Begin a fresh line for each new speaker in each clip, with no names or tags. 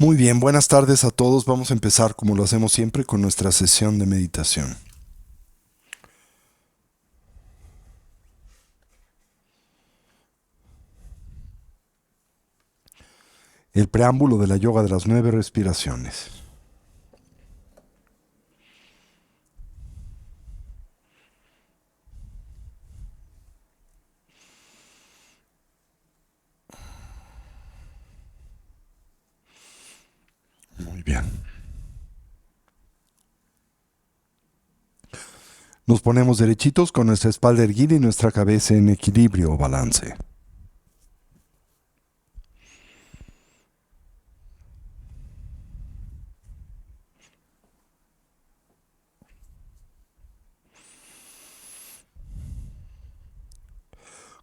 Muy bien, buenas tardes a todos. Vamos a empezar como lo hacemos siempre con nuestra sesión de meditación. El preámbulo de la yoga de las 9 respiraciones. Muy bien. Nos ponemos derechitos con nuestra espalda erguida y nuestra cabeza en equilibrio o balance.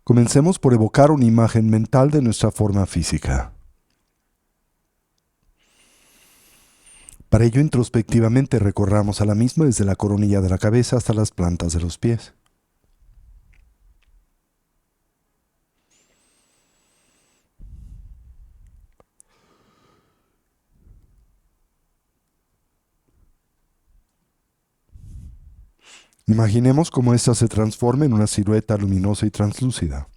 Comencemos por evocar una imagen mental de nuestra forma física. Para ello, introspectivamente recorramos a la misma desde la coronilla de la cabeza hasta las plantas de los pies. Imaginemos cómo ésta se transforma en una silueta luminosa y translúcida,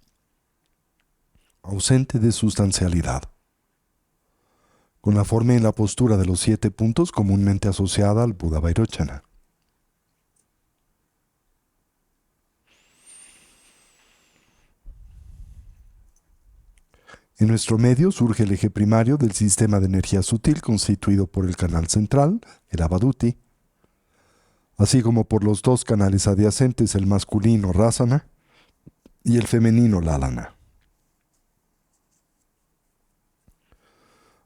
ausente de sustancialidad, con la forma y la postura de los 7 puntos comúnmente asociada al Buda Vairochana. En nuestro medio surge el eje primario del sistema de energía sutil constituido por el canal central, el Avaduti, así como por los dos canales adyacentes, el masculino Rasana y el femenino Lalana.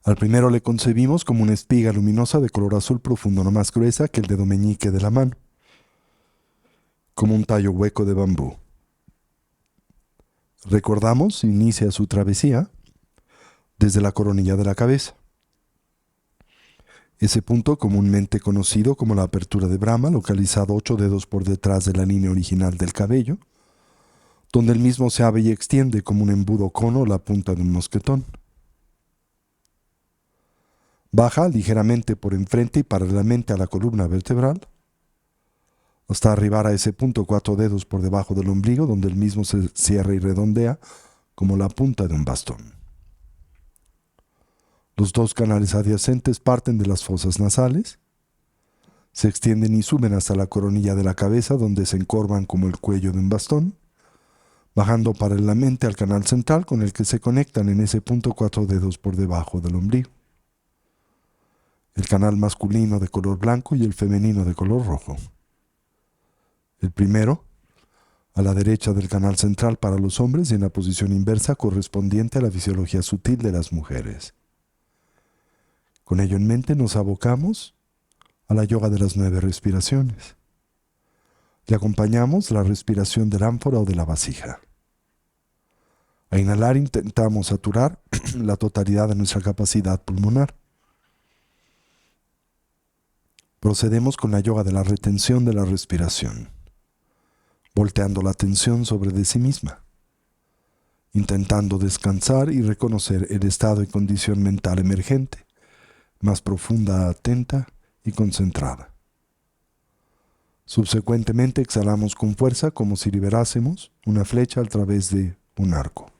Al primero le concebimos como una espiga luminosa de color azul profundo no más gruesa que el dedo meñique de la mano, como un tallo hueco de bambú. Recordamos, inicia su travesía desde la coronilla de la cabeza. Ese punto, comúnmente conocido como la apertura de Brahma, localizado 8 dedos por detrás de la línea original del cabello, donde el mismo se abre y extiende como un embudo cono o la punta de un mosquetón. Baja ligeramente por enfrente y paralelamente a la columna vertebral, hasta arribar a ese punto 4 dedos por debajo del ombligo, donde el mismo se cierra y redondea como la punta de un bastón. Los dos canales adyacentes parten de las fosas nasales, se extienden y suben hasta la coronilla de la cabeza, donde se encorvan como el cuello de un bastón, bajando paralelamente al canal central con el que se conectan en ese punto 4 dedos por debajo del ombligo. El canal masculino de color blanco y el femenino de color rojo. El primero, a la derecha del canal central para los hombres y en la posición inversa correspondiente a la fisiología sutil de las mujeres. Con ello en mente nos abocamos a la yoga de las 9 respiraciones. Le acompañamos la respiración del ánfora o de la vasija. A inhalar intentamos saturar la totalidad de nuestra capacidad pulmonar. Procedemos con la yoga de la retención de la respiración, volteando la atención sobre de sí misma, intentando descansar y reconocer el estado y condición mental emergente, más profunda, atenta y concentrada. Subsecuentemente exhalamos con fuerza como si liberásemos una flecha a través de un arco.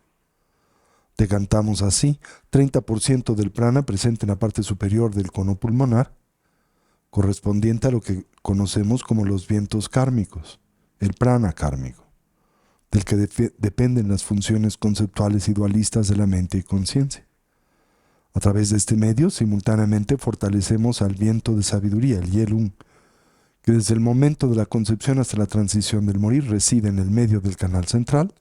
Decantamos así 30% del prana presente en la parte superior del cono pulmonar, correspondiente a lo que conocemos como los vientos kármicos, el prana kármico, del que dependen las funciones conceptuales y dualistas de la mente y conciencia. A través de este medio, simultáneamente fortalecemos al viento de sabiduría, el Yelung, que desde el momento de la concepción hasta la transición del morir reside en el medio del canal central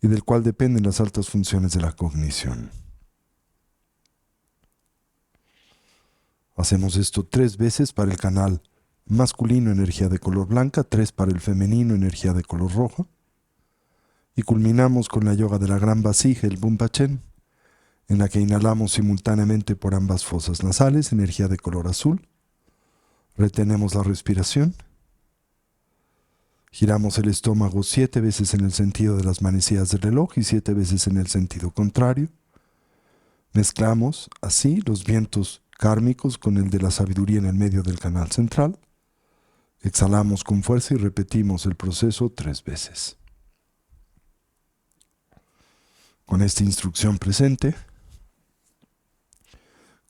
y del cual dependen las altas funciones de la cognición. Hacemos esto 3 veces para el canal masculino, energía de color blanca, 3 para el femenino, energía de color rojo, y culminamos con la yoga de la gran vasija, el Bumpachen, en la que inhalamos simultáneamente por ambas fosas nasales, energía de color azul, retenemos la respiración, giramos el estómago 7 veces en el sentido de las manecillas del reloj y 7 veces en el sentido contrario, Mezclamos así los vientos kármicos con el de la sabiduría en el medio del canal central. Exhalamos con fuerza y repetimos el proceso 3 veces. Con esta instrucción presente,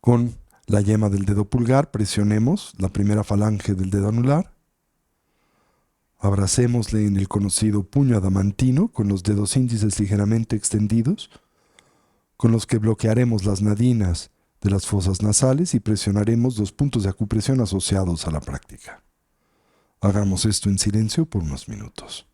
con la yema del dedo pulgar presionemos la primera falange del dedo anular. Abracémosle en el conocido puño adamantino con los dedos índices ligeramente extendidos, con los que bloquearemos las nadinas de las fosas nasales y presionaremos los puntos de acupresión asociados a la práctica. Hagamos esto en silencio por unos minutos.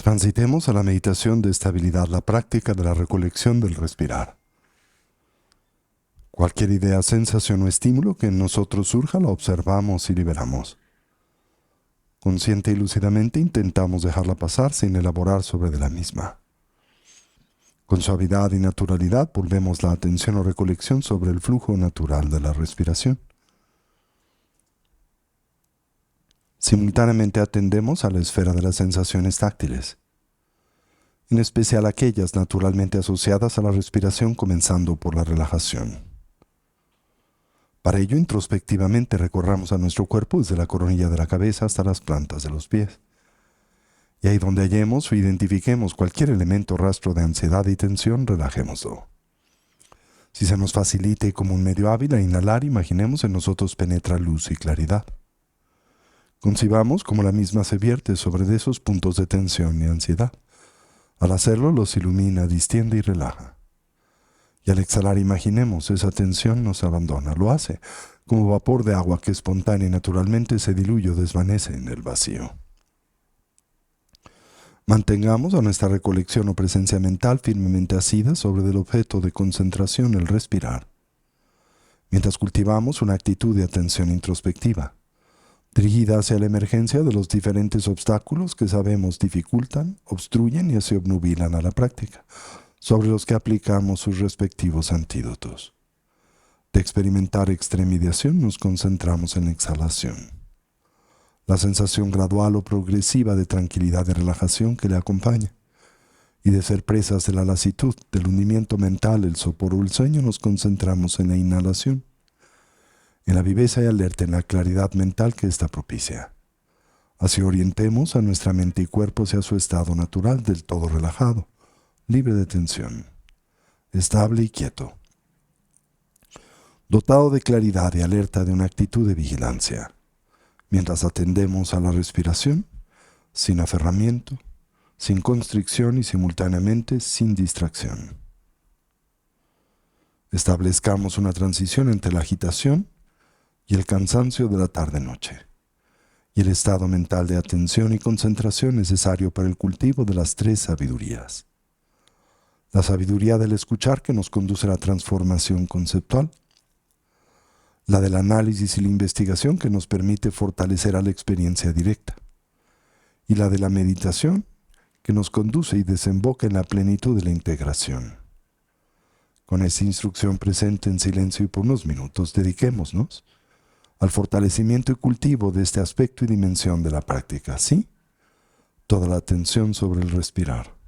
Transitemos a la meditación de estabilidad, la práctica de la recolección del respirar. Cualquier idea, sensación o estímulo que en nosotros surja, la observamos y liberamos. Consciente y lúcidamente intentamos dejarla pasar sin elaborar sobre de la misma. Con suavidad y naturalidad volvemos la atención o recolección sobre el flujo natural de la respiración. Simultáneamente atendemos a la esfera de las sensaciones táctiles, en especial aquellas naturalmente asociadas a la respiración, comenzando por la relajación. Para ello, introspectivamente recorramos a nuestro cuerpo desde la coronilla de la cabeza hasta las plantas de los pies. Y ahí donde hallemos o identifiquemos cualquier elemento o rastro de ansiedad y tensión, relajémoslo. Si se nos facilita y como un medio hábil a inhalar, imaginemos en nosotros penetra luz y claridad. Concibamos como la misma se vierte sobre de esos puntos de tensión y ansiedad. Al hacerlo, los ilumina, distiende y relaja. Y al exhalar, imaginemos esa tensión nos abandona. Lo hace como vapor de agua que espontánea y naturalmente se diluye o desvanece en el vacío. Mantengamos a nuestra recolección o presencia mental firmemente asida sobre el objeto de concentración, el respirar, mientras cultivamos una actitud de atención introspectiva, dirigida hacia la emergencia de los diferentes obstáculos que sabemos dificultan, obstruyen y se obnubilan a la práctica, sobre los que aplicamos sus respectivos antídotos. De experimentar extremidad nos concentramos en la exhalación. La sensación gradual o progresiva de tranquilidad y relajación que le acompaña. Y de ser presas de la lasitud, del hundimiento mental, el sopor o el sueño, nos concentramos en la inhalación, en la viveza y alerta, en la claridad mental que ésta propicia. Así orientemos a nuestra mente y cuerpo hacia su estado natural, del todo relajado, libre de tensión estable y quieto, dotado de claridad y alerta de una actitud de vigilancia, mientras atendemos a la respiración, sin aferramiento, sin constricción y simultáneamente sin distracción. Establezcamos una transición entre la agitación y el cansancio de la tarde-noche, y el estado mental de atención y concentración necesario para el cultivo de las tres sabidurías. La sabiduría del escuchar, que nos conduce a la transformación conceptual, la del análisis y la investigación, que nos permite fortalecer a la experiencia directa, y la de la meditación, que nos conduce y desemboca en la plenitud de la integración. Con esta instrucción presente en silencio y por unos minutos, dediquémonos al fortalecimiento y cultivo de este aspecto y dimensión de la práctica. ¿Sí? Toda la atención sobre el respirar.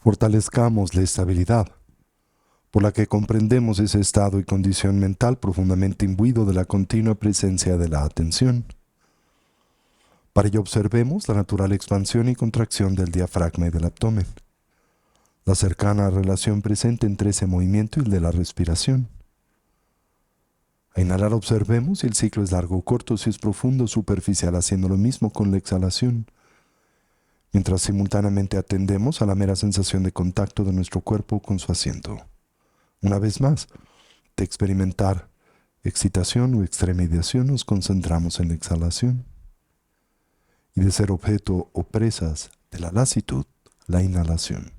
Fortalezcamos la estabilidad, por la que comprendemos ese estado y condición mental profundamente imbuido de la continua presencia de la atención. Para ello observemos la natural expansión y contracción del diafragma y del abdomen, la cercana relación presente entre ese movimiento y el de la respiración. A inhalar observemos si el ciclo es largo o corto, si es profundo o superficial, haciendo lo mismo con la exhalación, mientras simultáneamente atendemos a la mera sensación de contacto de nuestro cuerpo con su asiento. Una vez más, de experimentar excitación o extremidad nos concentramos en la exhalación. Y de ser objeto o presas de la lasitud, la inhalación.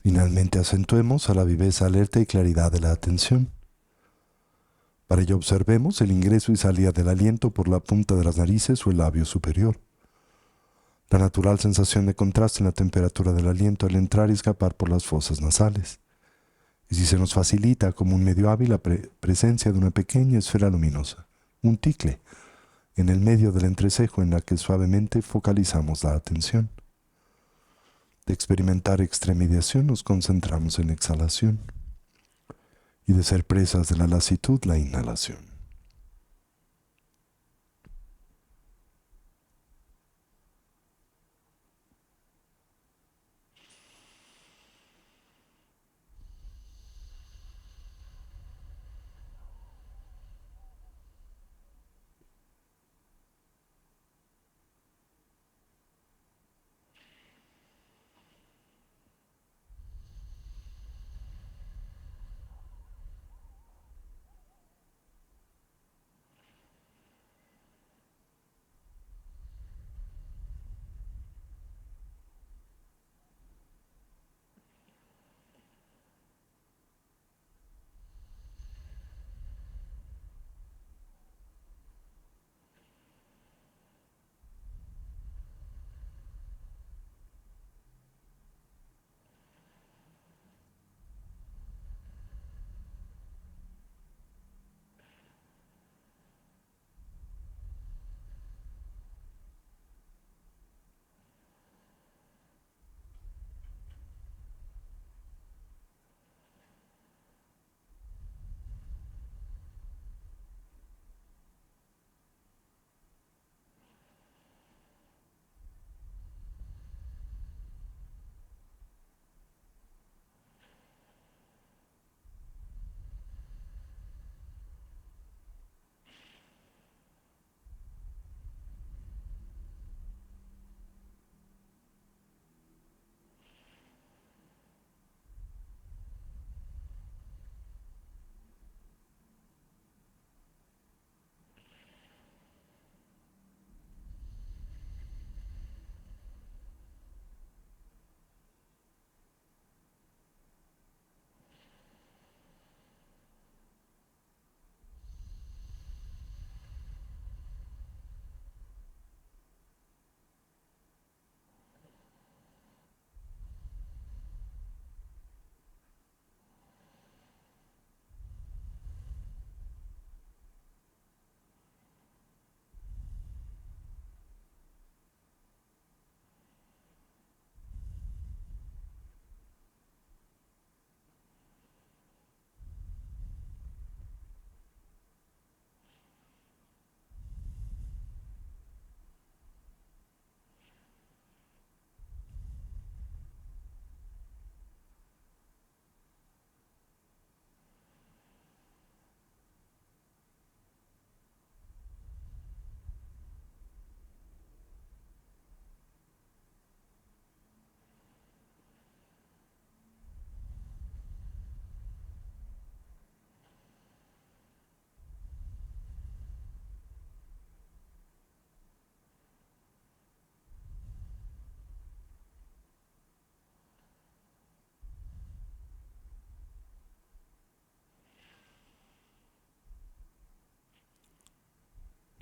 Finalmente acentuemos a la viveza alerta y claridad de la atención. Para ello observemos el ingreso y salida del aliento por la punta de las narices o el labio superior. La natural sensación de contraste en la temperatura del aliento al entrar y escapar por las fosas nasales. Y si se nos facilita como un medio hábil la presencia de una pequeña esfera luminosa, un ticle, en el medio del entrecejo en la que suavemente focalizamos la atención. De experimentar extremidación nos concentramos en la exhalación y de ser presas de la lasitud, la inhalación.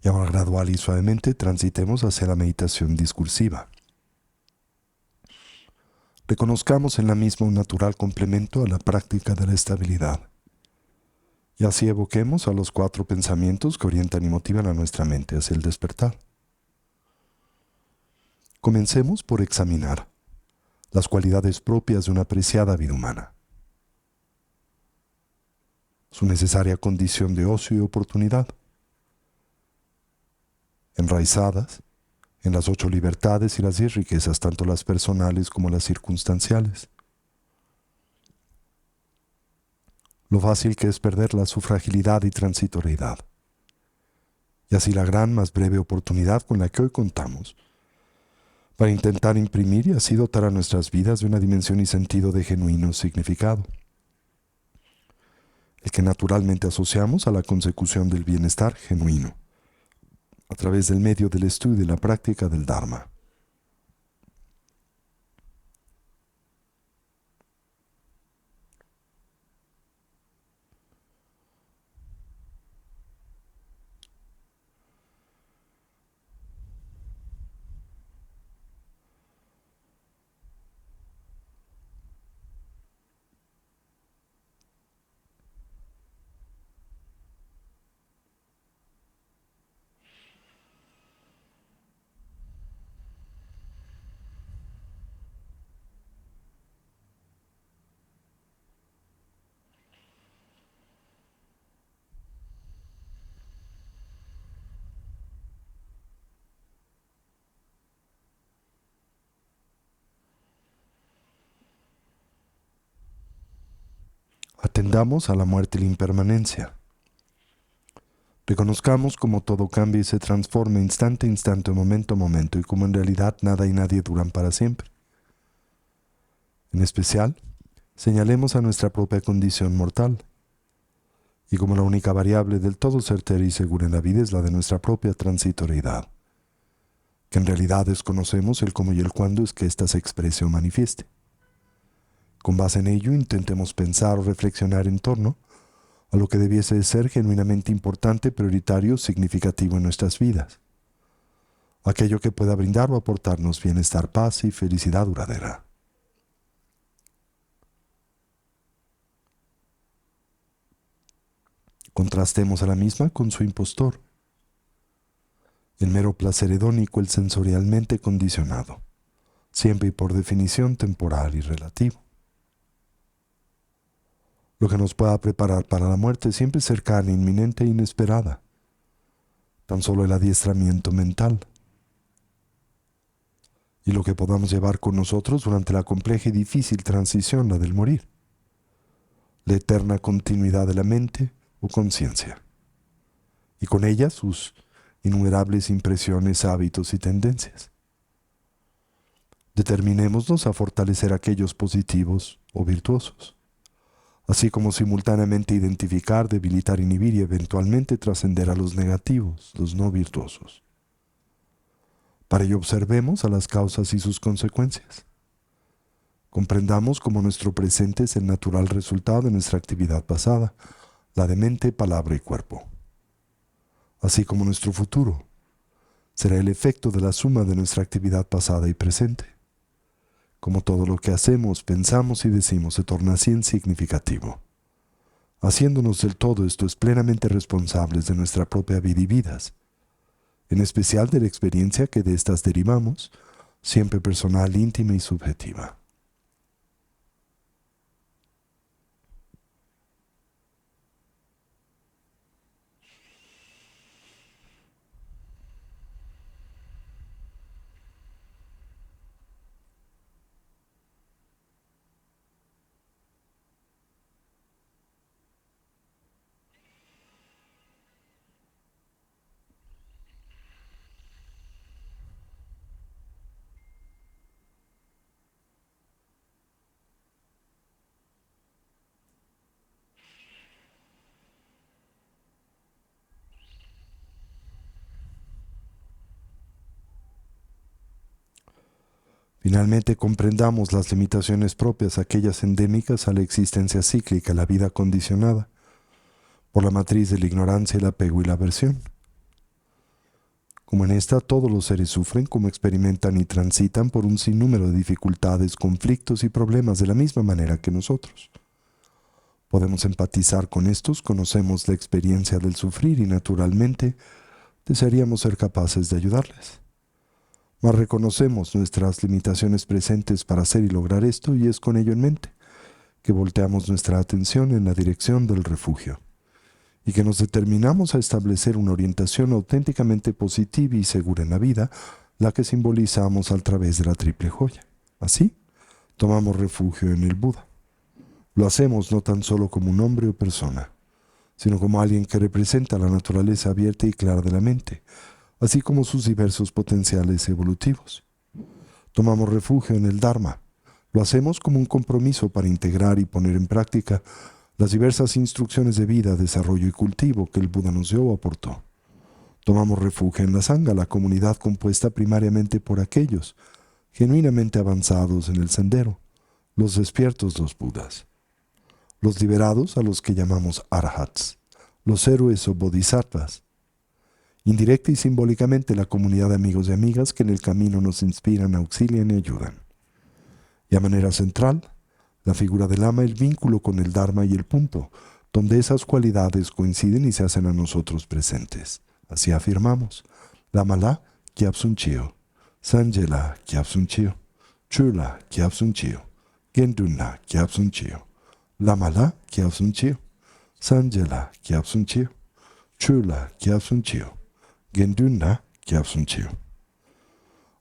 Y ahora gradual y suavemente transitemos hacia la meditación discursiva. Reconozcamos en la misma un natural complemento a la práctica de la estabilidad. Y así evoquemos a los 4 pensamientos que orientan y motivan a nuestra mente hacia el despertar. Comencemos por examinar las cualidades propias de una apreciada vida humana, su necesaria condición de ocio y oportunidad, enraizadas en las 8 libertades y las 10 riquezas, tanto las personales como las circunstanciales. Lo fácil que es perderla, su fragilidad y transitoriedad. Y así la gran, más breve oportunidad con la que hoy contamos para intentar imprimir y así dotar a nuestras vidas de una dimensión y sentido de genuino significado, el que naturalmente asociamos a la consecución del bienestar genuino, a través del medio del estudio y la práctica del Dharma. Atendamos a la muerte y la impermanencia. Reconozcamos cómo todo cambia y se transforma instante a instante, momento a momento, y cómo en realidad nada y nadie duran para siempre. En especial, señalemos a nuestra propia condición mortal, y como la única variable del todo certera y segura en la vida es la de nuestra propia transitoriedad, que en realidad desconocemos el cómo y el cuándo es que ésta se exprese o manifieste. Con base en ello, intentemos pensar o reflexionar en torno a lo que debiese de ser genuinamente importante, prioritario, significativo en nuestras vidas. Aquello que pueda brindar o aportarnos bienestar, paz y felicidad duradera. Contrastemos a la misma con su impostor, el mero placer hedónico, el sensorialmente condicionado, siempre y por definición temporal y relativo. Lo que nos pueda preparar para la muerte siempre cercana, inminente e inesperada. Tan solo el adiestramiento mental. Y lo que podamos llevar con nosotros durante la compleja y difícil transición, la del morir. La eterna continuidad de la mente o conciencia. Y con ella sus innumerables impresiones, hábitos y tendencias. Determinémonos a fortalecer aquellos positivos o virtuosos, así como simultáneamente identificar, debilitar, inhibir y eventualmente trascender a los negativos, los no virtuosos. Para ello observemos a las causas y sus consecuencias. Comprendamos cómo nuestro presente es el natural resultado de nuestra actividad pasada, la de mente, palabra y cuerpo. Así como nuestro futuro será el efecto de la suma de nuestra actividad pasada y presente. Como todo lo que hacemos, pensamos y decimos se torna así en significativo. Haciéndonos del todo esto es plenamente responsables de nuestra propia vida y vidas, en especial de la experiencia que de estas derivamos, siempre personal, íntima y subjetiva. Finalmente comprendamos las limitaciones propias, aquellas endémicas a la existencia cíclica, la vida condicionada por la matriz de la ignorancia, el apego y la aversión. Como en esta todos los seres sufren, como experimentan y transitan por un sinnúmero de dificultades, conflictos y problemas de la misma manera que nosotros. Podemos empatizar con estos, conocemos la experiencia del sufrir y naturalmente desearíamos ser capaces de ayudarles. Mas reconocemos nuestras limitaciones presentes para hacer y lograr esto y es con ello en mente que volteamos nuestra atención en la dirección del refugio y que nos determinamos a establecer una orientación auténticamente positiva y segura en la vida, la que simbolizamos a través de la triple joya. Así, tomamos refugio en el Buda. Lo hacemos no tan solo como un hombre o persona, sino como alguien que representa la naturaleza abierta y clara de la mente, así como sus diversos potenciales evolutivos. Tomamos refugio en el Dharma. Lo hacemos como un compromiso para integrar y poner en práctica las diversas instrucciones de vida, desarrollo y cultivo que el Buda nos dio o aportó. Tomamos refugio en la Sangha, la comunidad compuesta primariamente por aquellos genuinamente avanzados en el sendero, los despiertos los Budas, los liberados a los que llamamos Arhats, los héroes o Bodhisattvas, indirecta y simbólicamente la comunidad de amigos y amigas que en el camino nos inspiran, auxilian y ayudan. Y a manera central, la figura del Lama, el vínculo con el Dharma y el punto, donde esas cualidades coinciden y se hacen a nosotros presentes. Así afirmamos, Lama-la Kyabsun Chio, Sanjela Kyabsun Chio, Chula Kyabsun Chio, Gendun-la Kyabsun Chio, Lama-la Kyabsun Chio, Sanjela Kyabsun Chio, Chula Kyabsun Chio, Gendun-la Kyabsun Chio.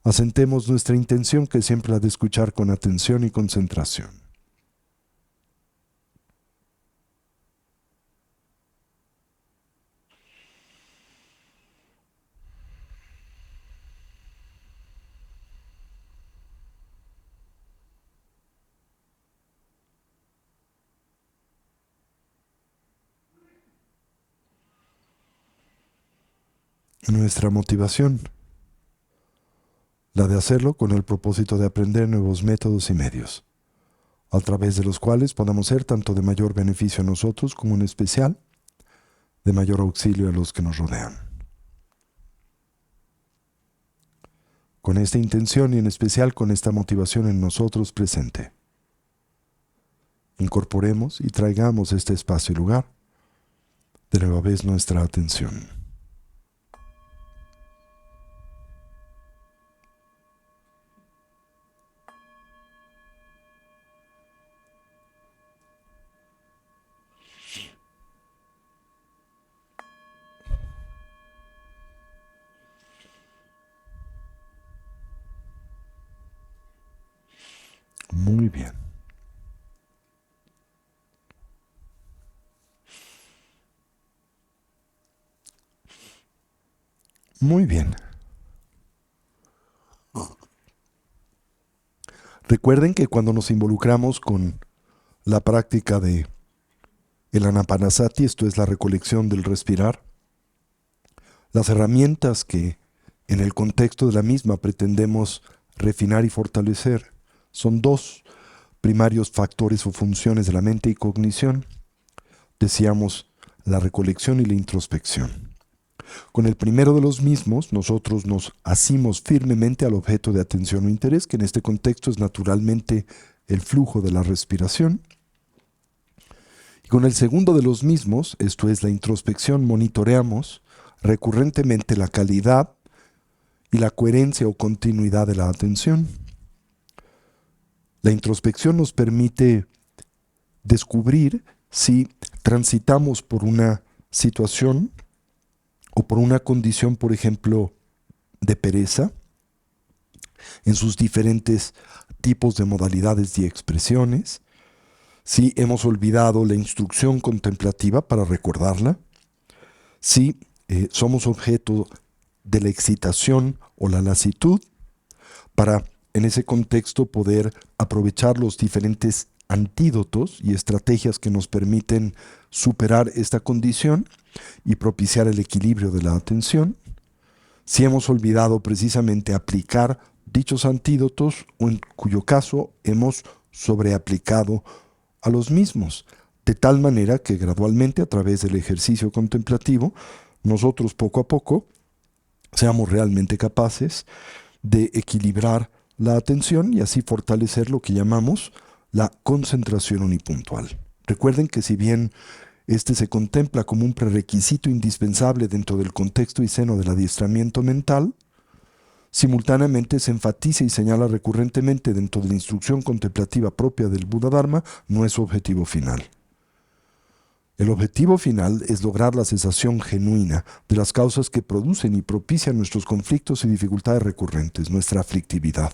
Asentemos nuestra intención, que siempre la de escuchar con atención y concentración. Nuestra motivación, la de hacerlo con el propósito de aprender nuevos métodos y medios, a través de los cuales podamos ser tanto de mayor beneficio a nosotros como en especial de mayor auxilio a los que nos rodean. Con esta intención y en especial con esta motivación en nosotros presente, incorporemos y traigamos este espacio y lugar de nueva vez nuestra atención. Muy bien. Muy bien. Recuerden que cuando nos involucramos con la práctica de el Anapanasati, esto es la recolección del respirar, las herramientas que en el contexto de la misma pretendemos refinar y fortalecer son dos primarios factores o funciones de la mente y cognición. Decíamos la recolección y la introspección. Con el primero de los mismos, nosotros nos asimos firmemente al objeto de atención o interés, que en este contexto es naturalmente el flujo de la respiración. Y con el segundo de los mismos, esto es la introspección, monitoreamos recurrentemente la calidad y la coherencia o continuidad de la atención. La introspección nos permite descubrir si transitamos por una situación o por una condición, por ejemplo, de pereza, en sus diferentes tipos de modalidades y expresiones, si hemos olvidado la instrucción contemplativa para recordarla, si somos objeto de la excitación o la lasitud, para en ese contexto poder aprovechar los diferentes antídotos y estrategias que nos permiten superar esta condición y propiciar el equilibrio de la atención, si hemos olvidado precisamente aplicar dichos antídotos o en cuyo caso hemos sobreaplicado a los mismos, de tal manera que gradualmente a través del ejercicio contemplativo nosotros poco a poco seamos realmente capaces de equilibrar la atención y así fortalecer lo que llamamos la concentración unipuntual. Recuerden que si bien este se contempla como un prerequisito indispensable dentro del contexto y seno del adiestramiento mental, simultáneamente se enfatiza y señala recurrentemente dentro de la instrucción contemplativa propia del Buda Dharma, no es su objetivo final. El objetivo final es lograr la cesación genuina de las causas que producen y propician nuestros conflictos y dificultades recurrentes, nuestra aflictividad.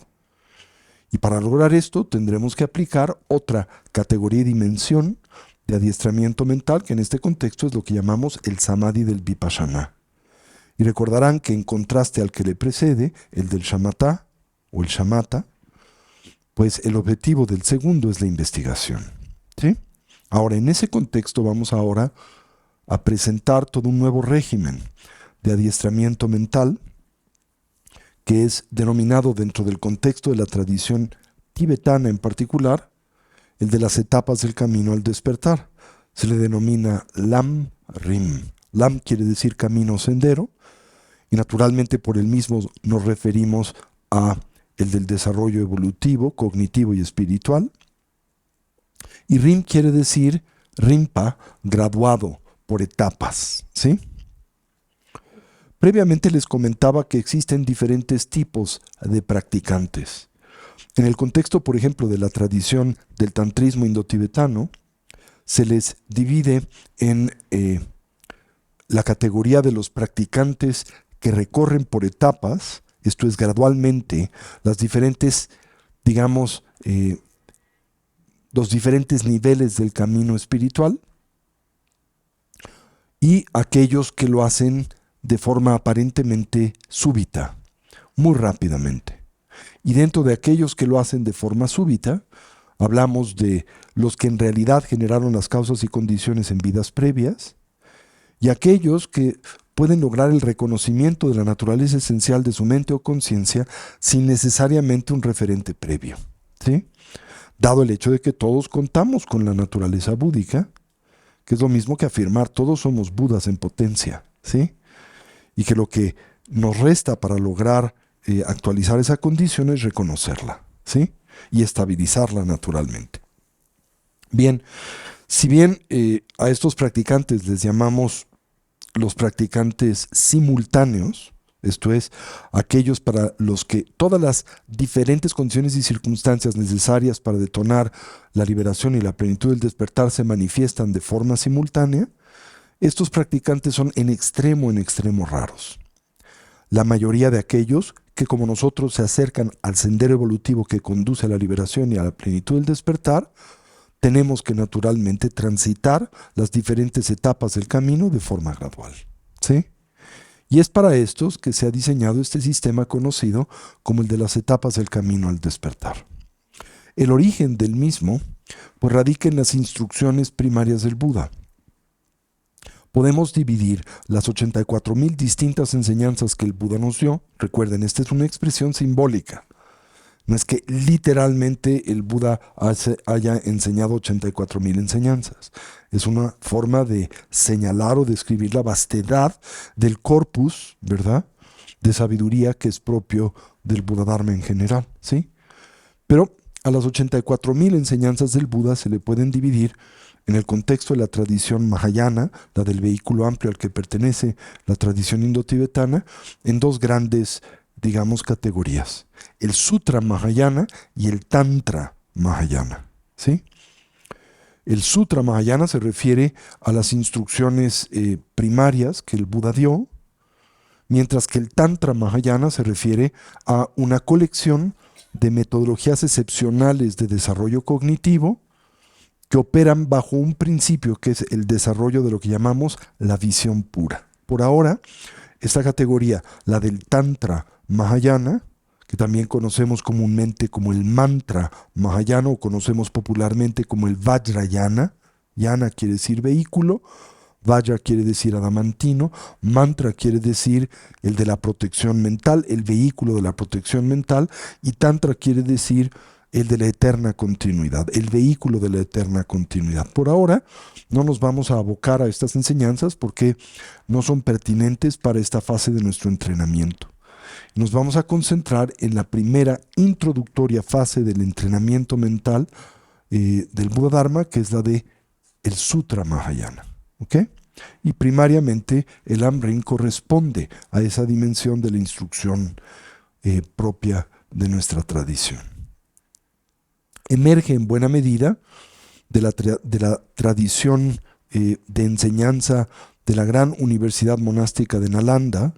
Y para lograr esto tendremos que aplicar otra categoría y dimensión de adiestramiento mental, que en este contexto es lo que llamamos el samadhi del vipassana. Y recordarán que en contraste al que le precede, el del shamatha o el shamatha, pues el objetivo del segundo es la investigación. ¿Sí? Ahora, en ese contexto vamos ahora a presentar todo un nuevo régimen de adiestramiento mental que es denominado dentro del contexto de la tradición tibetana en particular, el de las etapas del camino al despertar. Se le denomina Lam Rim. Lam quiere decir camino o sendero, y naturalmente por el mismo nos referimos a el del desarrollo evolutivo, cognitivo y espiritual. Y Rim quiere decir Rimpa, graduado por etapas, ¿sí? Previamente les comentaba que existen diferentes tipos de practicantes. En el contexto, por ejemplo, de la tradición del tantrismo indotibetano, se les divide en la categoría de los practicantes que recorren por etapas, esto es gradualmente, las diferentes, digamos, los diferentes niveles del camino espiritual, y aquellos que lo hacen de forma aparentemente súbita, muy rápidamente. Y dentro de aquellos que lo hacen de forma súbita, hablamos de los que en realidad generaron las causas y condiciones en vidas previas, y aquellos que pueden lograr el reconocimiento de la naturaleza esencial de su mente o conciencia sin necesariamente un referente previo, ¿sí? Dado el hecho de que todos contamos con la naturaleza búdica, que es lo mismo que afirmar todos somos Budas en potencia, ¿sí? Y que lo que nos resta para lograr actualizar esa condición es reconocerla, ¿sí? Y estabilizarla naturalmente. Bien, si bien a estos practicantes les llamamos los practicantes simultáneos, esto es, aquellos para los que todas las diferentes condiciones y circunstancias necesarias para detonar la liberación y la plenitud del despertar se manifiestan de forma simultánea, estos practicantes son en extremo raros. La mayoría de aquellos que como nosotros se acercan al sendero evolutivo que conduce a la liberación y a la plenitud del despertar, tenemos que naturalmente transitar las diferentes etapas del camino de forma gradual, ¿sí? Y es para estos que se ha diseñado este sistema conocido como el de las etapas del camino al despertar. El origen del mismo pues radica en las instrucciones primarias del Buda. Podemos dividir las 84,000 distintas enseñanzas que el Buda nos dio. Recuerden, esta es una expresión simbólica. No es que literalmente el Buda haya enseñado 84,000 enseñanzas. Es una forma de señalar o describir la vastedad del corpus, ¿verdad?, de sabiduría que es propio del Buda Dharma en general, ¿sí? Pero a las 84,000 enseñanzas del Buda se le pueden dividir en el contexto de la tradición Mahayana, la del vehículo amplio al que pertenece la tradición indotibetana, en dos grandes, digamos, categorías: el Sutra Mahayana y el Tantra Mahayana, ¿sí? El Sutra Mahayana se refiere a las instrucciones primarias que el Buda dio, mientras que el Tantra Mahayana se refiere a una colección de metodologías excepcionales de desarrollo cognitivo que operan bajo un principio que es el desarrollo de lo que llamamos la visión pura. Por ahora, esta categoría, la del Tantra Mahayana, que también conocemos comúnmente como el Mantra Mahayana o conocemos popularmente como el Vajrayana. Yana quiere decir vehículo, Vajra quiere decir adamantino, Mantra quiere decir el de la protección mental, el vehículo de la protección mental, y Tantra quiere decir el de la eterna continuidad, el vehículo de la eterna continuidad. Por ahora no nos vamos a abocar a estas enseñanzas porque no son pertinentes para esta fase de nuestro entrenamiento. Nos vamos a concentrar en la primera introductoria fase del entrenamiento mental del Buda Dharma, que es la de el Sutra Mahayana. ¿Ok? Y primariamente el Amrin corresponde a esa dimensión de la instrucción propia de nuestra tradición. Emerge en buena medida de la tradición de enseñanza de la gran universidad monástica de Nalanda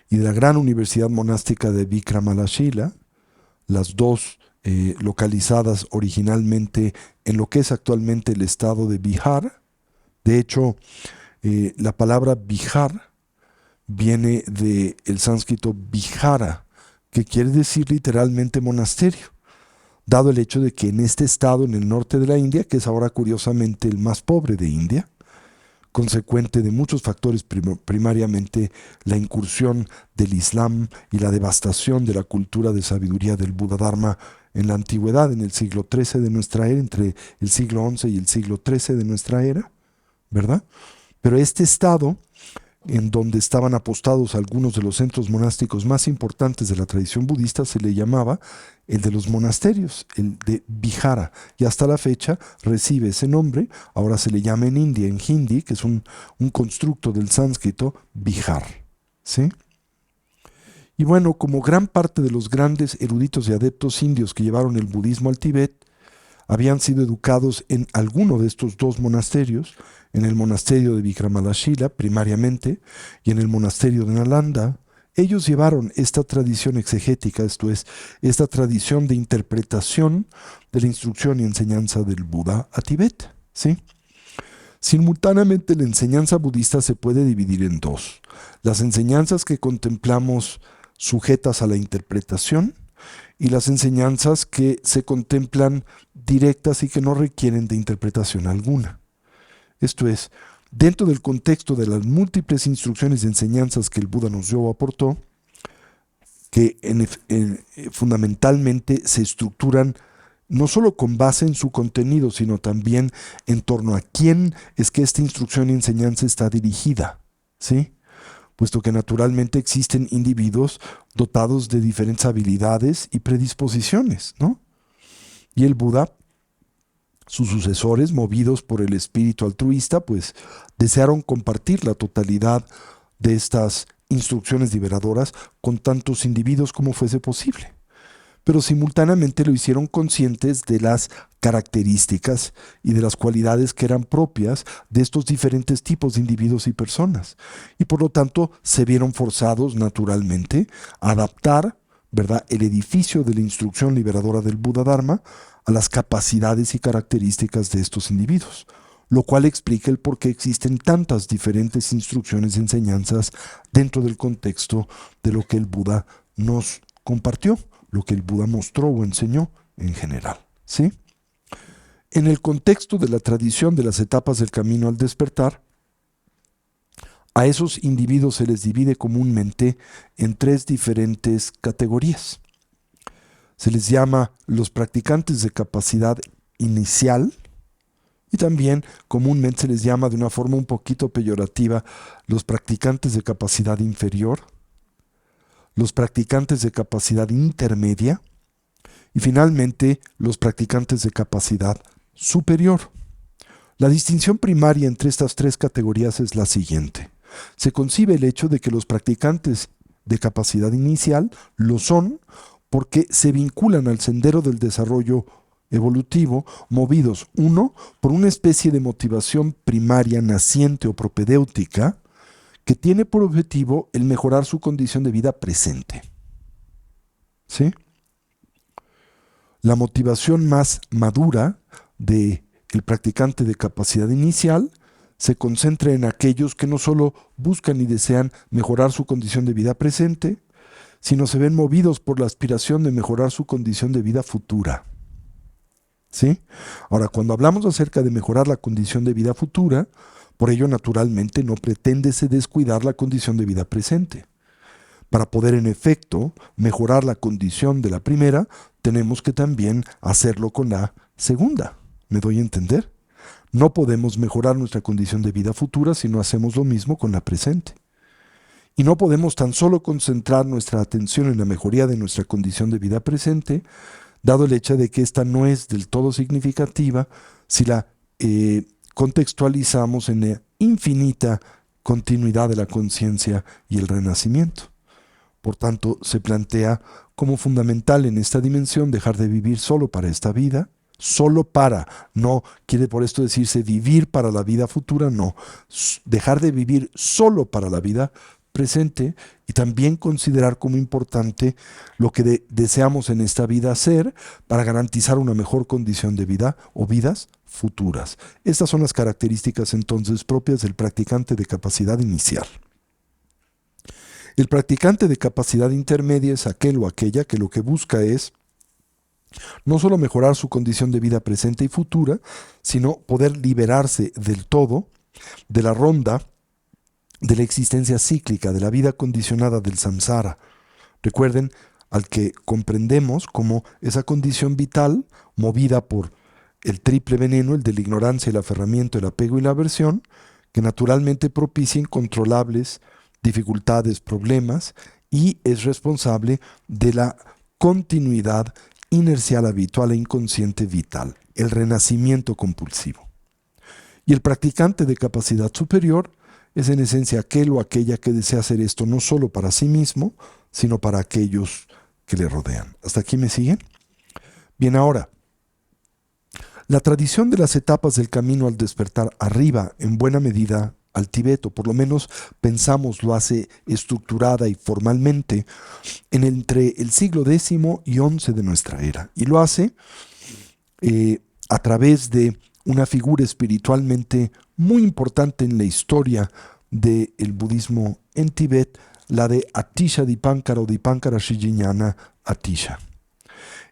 y de la gran universidad monástica de Vikramalashila, las dos localizadas originalmente en lo que es actualmente el estado de Bihar. De hecho, la palabra Bihar viene del sánscrito Bihara, que quiere decir literalmente monasterio, dado el hecho de que en este estado, en el norte de la India, que es ahora curiosamente el más pobre de India, consecuente de muchos factores, primariamente la incursión del Islam y la devastación de la cultura de sabiduría del Buda Dharma en la antigüedad, en el siglo XIII de nuestra era, entre el siglo XI y el siglo XIII de nuestra era, ¿verdad? Pero este estado, en donde estaban apostados algunos de los centros monásticos más importantes de la tradición budista, se le llamaba el de los monasterios, el de Vihara, y hasta la fecha recibe ese nombre. Ahora se le llama en India, en hindi, que es un constructo del sánscrito, Bihar, ¿sí? Y bueno, como gran parte de los grandes eruditos y adeptos indios que llevaron el budismo al Tíbet habían sido educados en alguno de estos dos monasterios, en el monasterio de Vikramalashila primariamente y en el monasterio de Nalanda, ellos llevaron esta tradición exegética, esto es, esta tradición de interpretación de la instrucción y enseñanza del Buda a Tíbet, ¿sí? Simultáneamente la enseñanza budista se puede dividir en dos: las enseñanzas que contemplamos sujetas a la interpretación y las enseñanzas que se contemplan directas y que no requieren de interpretación alguna. Esto es, dentro del contexto de las múltiples instrucciones y enseñanzas que el Buda nos dio o aportó, que fundamentalmente se estructuran no solo con base en su contenido, sino también en torno a quién es que esta instrucción y enseñanza está dirigida, ¿sí? Puesto que naturalmente existen individuos dotados de diferentes habilidades y predisposiciones, ¿no? Y el Buda, sus sucesores, movidos por el espíritu altruista, pues desearon compartir la totalidad de estas instrucciones liberadoras con tantos individuos como fuese posible. Pero simultáneamente lo hicieron conscientes de las características y de las cualidades que eran propias de estos diferentes tipos de individuos y personas. Y por lo tanto se vieron forzados naturalmente a adaptar, ¿verdad?, el edificio de la instrucción liberadora del Buda Dharma a las capacidades y características de estos individuos, lo cual explica el por qué existen tantas diferentes instrucciones y enseñanzas dentro del contexto de lo que el Buda nos compartió, lo que el Buda mostró o enseñó en general, ¿sí? En el contexto de la tradición de las etapas del camino al despertar, a esos individuos se les divide comúnmente en tres diferentes categorías. Se les llama los practicantes de capacidad inicial y también comúnmente se les llama de una forma un poquito peyorativa los practicantes de capacidad inferior, los practicantes de capacidad intermedia y finalmente los practicantes de capacidad superior. La distinción primaria entre estas tres categorías es la siguiente. Se concibe el hecho de que los practicantes de capacidad inicial lo son porque se vinculan al sendero del desarrollo evolutivo, movidos, uno, por una especie de motivación primaria naciente o propedéutica que tiene por objetivo el mejorar su condición de vida presente. ¿Sí? La motivación más madura del practicante de capacidad inicial se concentra en aquellos que no solo buscan y desean mejorar su condición de vida presente, sino se ven movidos por la aspiración de mejorar su condición de vida futura. ¿Sí? Ahora, cuando hablamos acerca de mejorar la condición de vida futura, por ello naturalmente no pretende se descuidar la condición de vida presente. Para poder en efecto mejorar la condición de la primera, tenemos que también hacerlo con la segunda. ¿Me doy a entender? No podemos mejorar nuestra condición de vida futura si no hacemos lo mismo con la presente. Y no podemos tan solo concentrar nuestra atención en la mejoría de nuestra condición de vida presente, dado el hecho de que esta no es del todo significativa si la contextualizamos en la infinita continuidad de la conciencia y el renacimiento. Por tanto, se plantea como fundamental en esta dimensión dejar de vivir solo para esta vida, solo para, no quiere por esto decirse vivir para la vida futura, no, dejar de vivir solo para la vida presente y también considerar como importante lo que deseamos en esta vida hacer para garantizar una mejor condición de vida o vidas futuras. Estas son las características entonces propias del practicante de capacidad inicial. El practicante de capacidad intermedia es aquel o aquella que lo que busca es no solo mejorar su condición de vida presente y futura, sino poder liberarse del todo de la ronda de la existencia cíclica, de la vida condicionada del samsara. Recuerden, al que comprendemos como esa condición vital movida por el triple veneno, el de la ignorancia, el aferramiento, el apego y la aversión, que naturalmente propicia incontrolables dificultades, problemas, y es responsable de la continuidad inercial habitual e inconsciente vital, el renacimiento compulsivo. Y el practicante de capacidad superior es en esencia aquel o aquella que desea hacer esto no solo para sí mismo, sino para aquellos que le rodean. ¿Hasta aquí me siguen? Bien, ahora, la tradición de las etapas del camino al despertar arriba, en buena medida, al Tíbet, o por lo menos pensamos lo hace estructurada y formalmente entre el siglo X y XI de nuestra era. Y lo hace a través de una figura espiritualmente muy importante en la historia del budismo en Tíbet, la de Atisha Dipankara o Dipankara Srijiñana Atisha.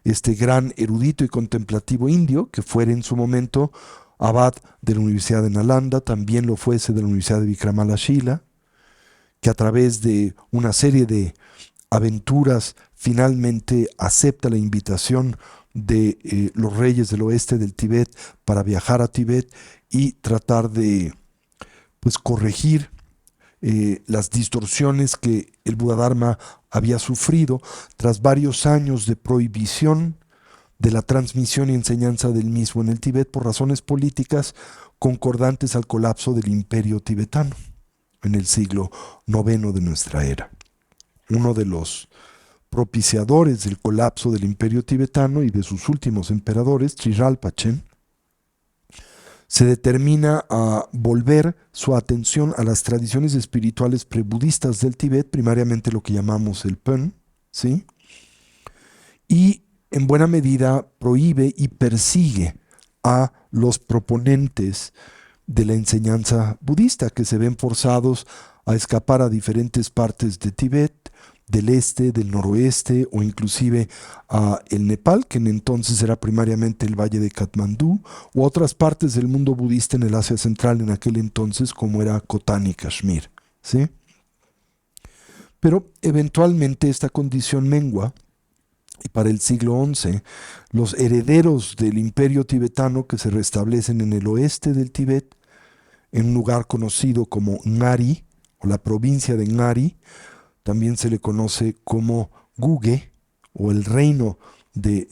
Este gran erudito y contemplativo indio, que fuera en su momento abad de la Universidad de Nalanda, también lo fuese de la Universidad de Vikramalashila, que a través de una serie de aventuras finalmente acepta la invitación de los reyes del oeste del Tíbet para viajar a Tíbet y tratar de corregir las distorsiones que el Buddha-dharma había sufrido tras varios años de prohibición de la transmisión y enseñanza del mismo en el Tíbet por razones políticas concordantes al colapso del imperio tibetano en el siglo IX de nuestra era. Uno de los propiciadores del colapso del imperio tibetano y de sus últimos emperadores, Triralpachen, se determina a volver su atención a las tradiciones espirituales prebudistas del Tíbet, primariamente lo que llamamos el Pen, ¿sí? Y en buena medida prohíbe y persigue a los proponentes de la enseñanza budista, que se ven forzados a escapar a diferentes partes de Tíbet, del este, del noroeste o inclusive a el Nepal, que en entonces era primariamente el valle de Katmandú, u otras partes del mundo budista en el Asia Central en aquel entonces, como era Khotan y Kashmir, ¿sí? Pero eventualmente esta condición mengua, y para el siglo XI, los herederos del imperio tibetano que se restablecen en el oeste del Tíbet, en un lugar conocido como Ngari, o la provincia de Ngari, también se le conoce como Guge, o el reino de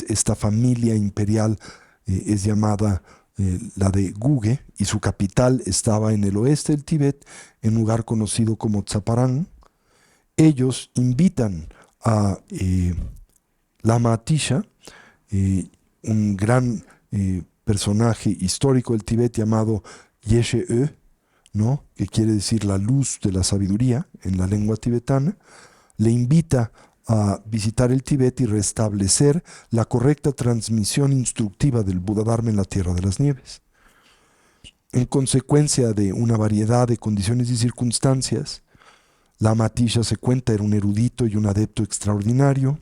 esta familia imperial es llamada la de Guge, y su capital estaba en el oeste del Tíbet, en un lugar conocido como Tsaparán. Ellos invitan a Lama Atisha, un gran personaje histórico del Tíbet llamado Yeshe-e, ¿no?, que quiere decir la luz de la sabiduría en la lengua tibetana, le invita a visitar el Tíbet y restablecer la correcta transmisión instructiva del Buddha-dharma en la Tierra de las Nieves. En consecuencia de una variedad de condiciones y circunstancias, Lama Atisha, se cuenta, era un erudito y un adepto extraordinario,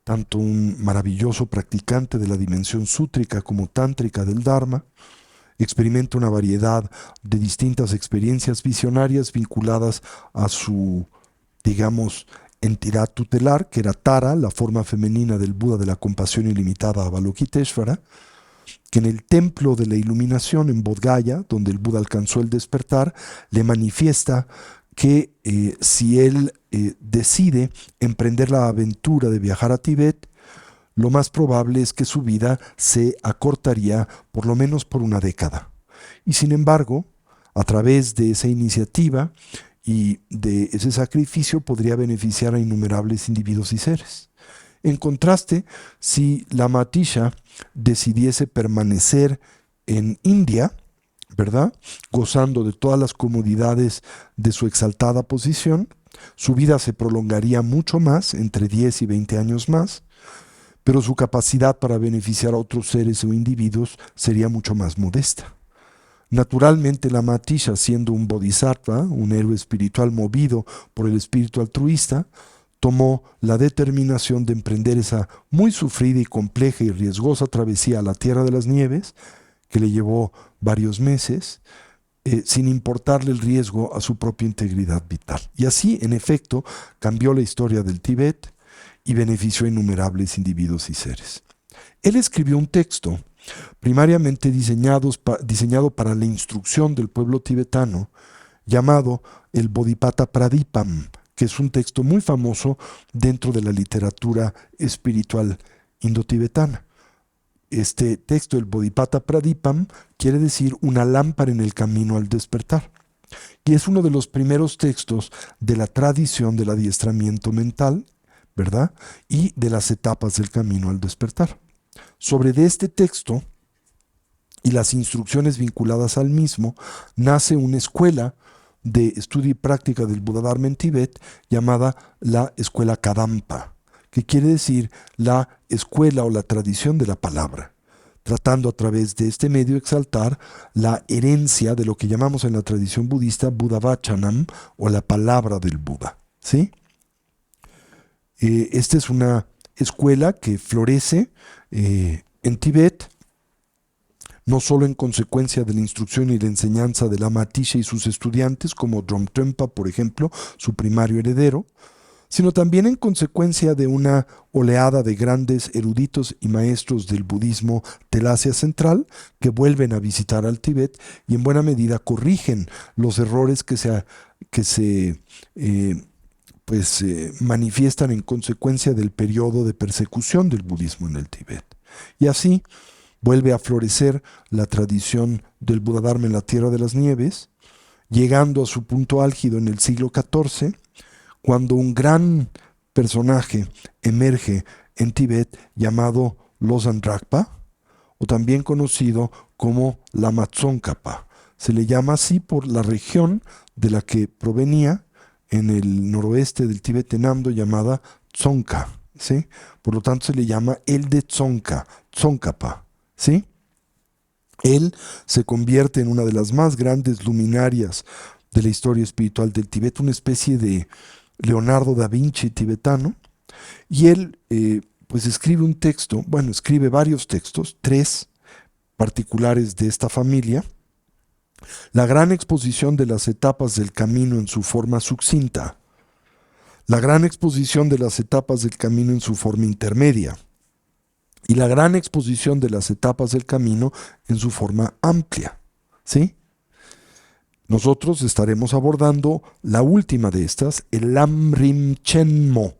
tanto un maravilloso practicante de la dimensión sútrica como tántrica del Dharma. Experimenta una variedad de distintas experiencias visionarias vinculadas a su digamos, entidad tutelar, que era Tara, la forma femenina del Buda de la compasión ilimitada Avalokiteshvara, que en el templo de la iluminación en Bodh Gaya, donde el Buda alcanzó el despertar, le manifiesta que si él decide emprender la aventura de viajar a Tibet, lo más probable es que su vida se acortaría por lo menos por una década. Y sin embargo, a través de esa iniciativa y de ese sacrificio podría beneficiar a innumerables individuos y seres. En contraste, si Lama Atisha decidiese permanecer en India, ¿verdad?, gozando de todas las comodidades de su exaltada posición, su vida se prolongaría mucho más, entre 10 y 20 años más, pero su capacidad para beneficiar a otros seres o individuos sería mucho más modesta. Naturalmente, Lama Atisha, siendo un bodhisattva, un héroe espiritual movido por el espíritu altruista, tomó la determinación de emprender esa muy sufrida y compleja y riesgosa travesía a la Tierra de las Nieves, que le llevó varios meses, sin importarle el riesgo a su propia integridad vital. Y así, en efecto, cambió la historia del Tíbet y benefició a innumerables individuos y seres. Él escribió un texto primariamente diseñado para la instrucción del pueblo tibetano, llamado el Bodhipata Pradipam, que es un texto muy famoso dentro de la literatura espiritual indotibetana. Este texto, el Bodhipata Pradipam, quiere decir una lámpara en el camino al despertar. Y es uno de los primeros textos de la tradición del adiestramiento mental, ¿verdad?, y de las etapas del camino al despertar. Sobre de este texto y las instrucciones vinculadas al mismo, nace una escuela de estudio y práctica del Buddhadharma en Tíbet llamada la Escuela Kadampa, que quiere decir la escuela o la tradición de la palabra, tratando a través de este medio exaltar la herencia de lo que llamamos en la tradición budista Buddhavachanam, o la palabra del Buda, ¿sí? Esta es una escuela que florece en Tíbet, no solo en consecuencia de la instrucción y la enseñanza de Lama Atisha y sus estudiantes, como Dromtrempa, por ejemplo, su primario heredero, sino también en consecuencia de una oleada de grandes eruditos y maestros del budismo del Asia Central que vuelven a visitar al Tíbet y en buena medida corrigen los errores que se manifiestan en consecuencia del periodo de persecución del budismo en el Tíbet. Y así vuelve a florecer la tradición del Buddhadharma en la Tierra de las Nieves, llegando a su punto álgido en el siglo XIV, cuando un gran personaje emerge en Tíbet llamado Losang Dragpa, o también conocido como Lama Tsongkhapa. Se le llama así por la región de la que provenía en el noroeste del Tíbet en Amdo, llamada Tsongkha, ¿sí? Por lo tanto se le llama el de Tsongkha, Tsongkhapa, ¿sí? Él se convierte en una de las más grandes luminarias de la historia espiritual del Tíbet, una especie de Leonardo da Vinci tibetano, y él pues escribe un texto, bueno, escribe varios textos, 3 particulares de esta familia: la gran exposición de las etapas del camino en su forma succinta, la gran exposición de las etapas del camino en su forma intermedia, y la gran exposición de las etapas del camino en su forma amplia, ¿sí? Nosotros estaremos abordando la última de estas, el Lamrim Chenmo.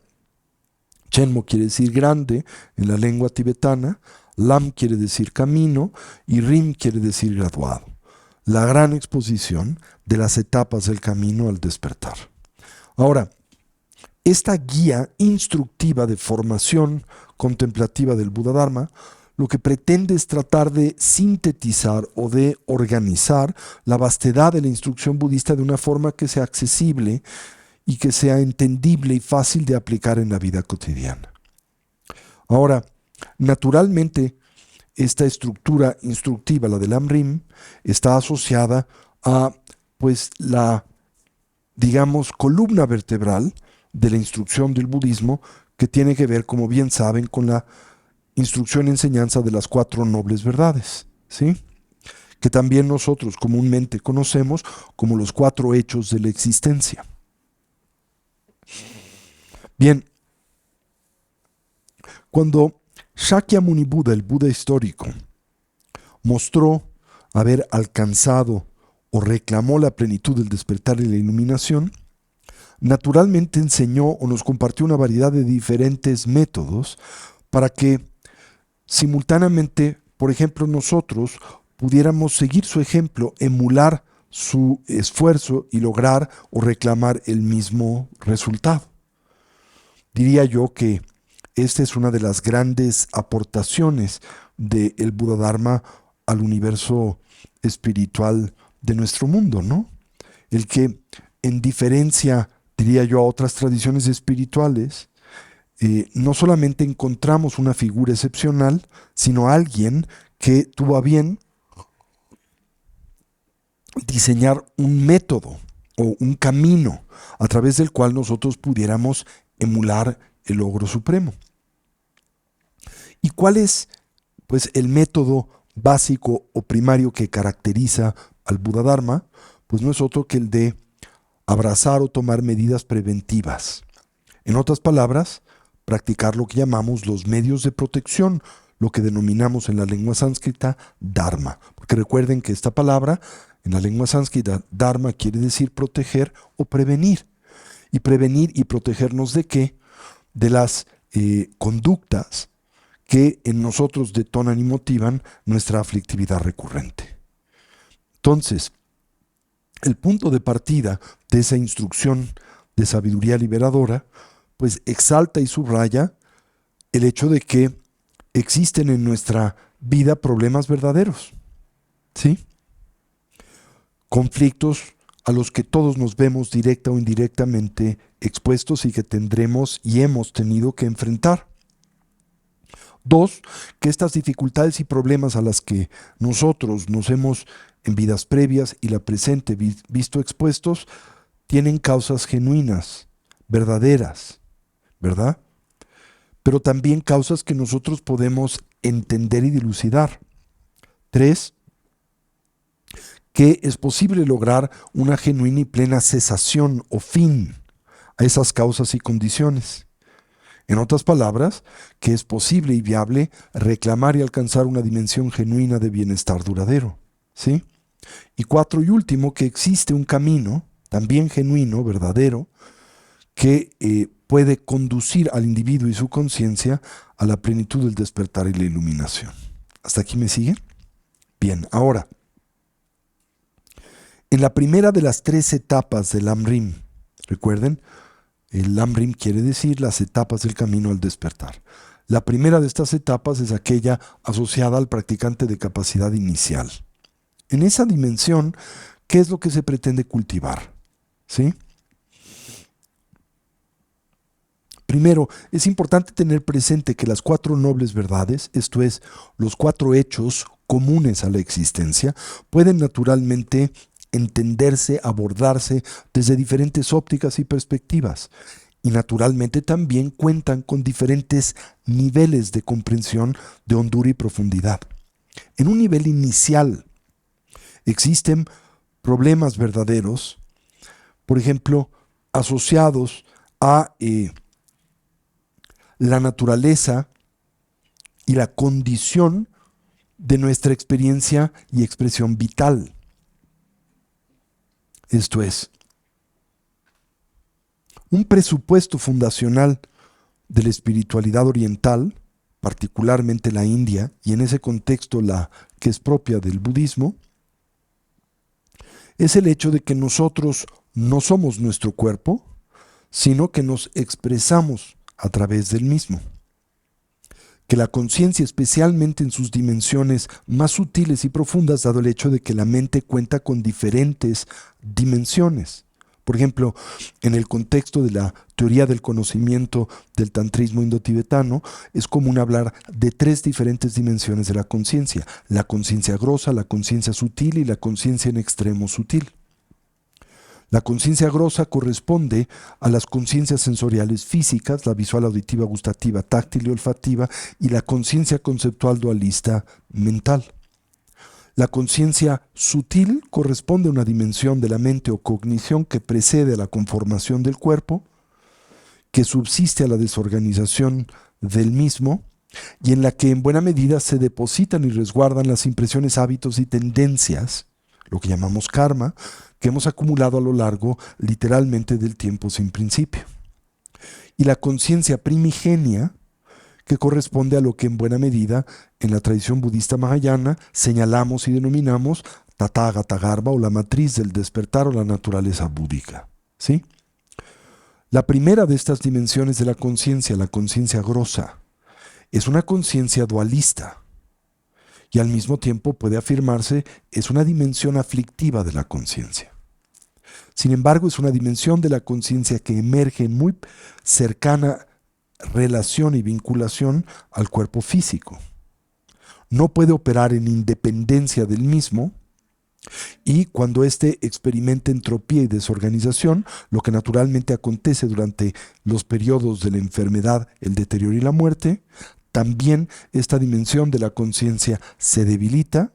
Chenmo quiere decir grande en la lengua tibetana, Lam quiere decir camino y Rim quiere decir graduado. La gran exposición de las etapas del camino al despertar. Ahora, esta guía instructiva de formación contemplativa del Buddhadharma lo que pretende es tratar de sintetizar o de organizar la vastedad de la instrucción budista de una forma que sea accesible y que sea entendible y fácil de aplicar en la vida cotidiana. Ahora, naturalmente, esta estructura instructiva, la del Amrim, está asociada a pues la, digamos, columna vertebral de la instrucción del budismo, que tiene que ver, como bien saben, con la instrucción y enseñanza de las 4 nobles verdades, ¿sí?, que también nosotros comúnmente conocemos como los 4 hechos de la existencia. Bien, cuando Shakyamuni Buda, el Buda histórico, mostró haber alcanzado o reclamó la plenitud del despertar y la iluminación, naturalmente enseñó o nos compartió una variedad de diferentes métodos para que simultáneamente, por ejemplo, nosotros pudiéramos seguir su ejemplo, emular su esfuerzo y lograr o reclamar el mismo resultado. Diría yo que esta es una de las grandes aportaciones del Buda Dharma al universo espiritual de nuestro mundo, ¿no? El que, en diferencia, diría yo, a otras tradiciones espirituales, no solamente encontramos una figura excepcional, sino alguien que tuvo a bien diseñar un método o un camino a través del cual nosotros pudiéramos emular el logro supremo. ¿Y cuál es, pues, el método básico o primario que caracteriza al Buda Dharma? Pues no es otro que el de abrazar o tomar medidas preventivas. En otras palabras, practicar lo que llamamos los medios de protección, lo que denominamos en la lengua sánscrita dharma. Porque recuerden que esta palabra en la lengua sánscrita dharma quiere decir proteger o prevenir. Y prevenir y protegernos ¿de qué? De las conductas que en nosotros detonan y motivan nuestra aflictividad recurrente. Entonces, el punto de partida de esa instrucción de sabiduría liberadora, pues exalta y subraya el hecho de que existen en nuestra vida problemas verdaderos, ¿sí? Conflictos a los que todos nos vemos directa o indirectamente expuestos y que tendremos y hemos tenido que enfrentar. Dos, que estas dificultades y problemas a las que nosotros nos hemos en vidas previas y la presente visto expuestos tienen causas genuinas, verdaderas, ¿verdad? Pero también causas que nosotros podemos entender y dilucidar. Tres, que es posible lograr una genuina y plena cesación o fin a esas causas y condiciones. En otras palabras, que es posible y viable reclamar y alcanzar una dimensión genuina de bienestar duradero, ¿sí? Y cuatro y último, que existe un camino, también genuino, verdadero, que puede conducir al individuo y su conciencia a la plenitud del despertar y la iluminación. ¿Hasta aquí me siguen? Bien, ahora, en la primera de las tres etapas del Lamrim, recuerden, el Lamrim quiere decir las etapas del camino al despertar. La primera de estas etapas es aquella asociada al practicante de capacidad inicial. En esa dimensión, ¿qué es lo que se pretende cultivar? ¿Sí? Primero, es importante tener presente que las cuatro nobles verdades, esto es, los cuatro hechos comunes a la existencia, pueden naturalmente entenderse, abordarse desde diferentes ópticas y perspectivas. Y naturalmente también cuentan con diferentes niveles de comprensión de hondura y profundidad. En un nivel inicial existen problemas verdaderos, por ejemplo, asociados a la naturaleza y la condición de nuestra experiencia y expresión vital. Esto es, un presupuesto fundacional de la espiritualidad oriental, particularmente la India, y en ese contexto la que es propia del budismo, es el hecho de que nosotros no somos nuestro cuerpo, sino que nos expresamos a través del mismo. Que la conciencia, especialmente en sus dimensiones más sutiles y profundas, dado el hecho de que la mente cuenta con diferentes dimensiones. Por ejemplo, en el contexto de la teoría del conocimiento del tantrismo indotibetano, es común hablar de tres diferentes dimensiones de la conciencia: la conciencia grosa, la conciencia sutil y la conciencia en extremo sutil. La conciencia grosa corresponde a las conciencias sensoriales físicas, la visual, auditiva, gustativa, táctil y olfativa, y la conciencia conceptual dualista mental. La conciencia sutil corresponde a una dimensión de la mente o cognición que precede a la conformación del cuerpo, que subsiste a la desorganización del mismo y en la que en buena medida se depositan y resguardan las impresiones, hábitos y tendencias, lo que llamamos karma, que hemos acumulado a lo largo literalmente del tiempo sin principio. Y la conciencia primigenia, que corresponde a lo que en buena medida en la tradición budista mahayana señalamos y denominamos Tathagata Garbha, o la matriz del despertar o la naturaleza búdica. ¿Sí? La primera de estas dimensiones de la conciencia grosa, es una conciencia dualista y al mismo tiempo puede afirmarse es una dimensión aflictiva de la conciencia. Sin embargo, es una dimensión de la conciencia que emerge en muy cercana relación y vinculación al cuerpo físico. No puede operar en independencia del mismo y cuando éste experimenta entropía y desorganización, lo que naturalmente acontece durante los periodos de la enfermedad, el deterioro y la muerte, también esta dimensión de la conciencia se debilita,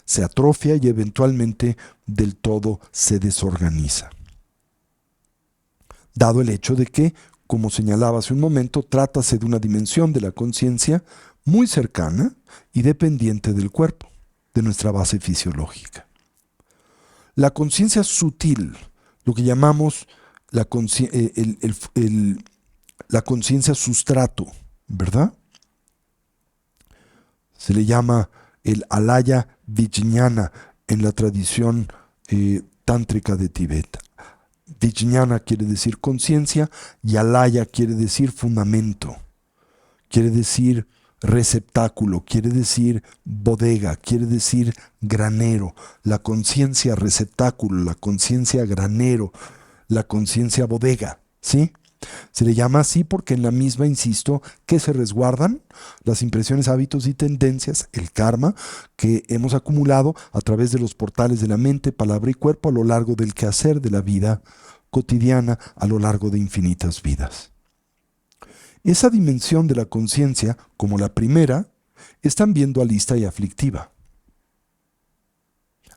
se atrofia y eventualmente del todo se desorganiza. Dado el hecho de que, como señalaba hace un momento, trátase de una dimensión de la conciencia muy cercana y dependiente del cuerpo, de nuestra base fisiológica. La conciencia sutil, lo que llamamos la conciencia sustrato, ¿verdad? Se le llama el alaya vijñana en la tradición tántrica de Tibet. Vijñana quiere decir conciencia y alaya quiere decir fundamento, quiere decir receptáculo, quiere decir bodega, quiere decir granero. La conciencia receptáculo, la conciencia granero, la conciencia bodega, ¿sí? Se le llama así porque en la misma, insisto, que se resguardan las impresiones, hábitos y tendencias, el karma, que hemos acumulado a través de los portales de la mente, palabra y cuerpo a lo largo del quehacer de la vida cotidiana, a lo largo de infinitas vidas. Esa dimensión de la conciencia, como la primera, es también dualista y aflictiva,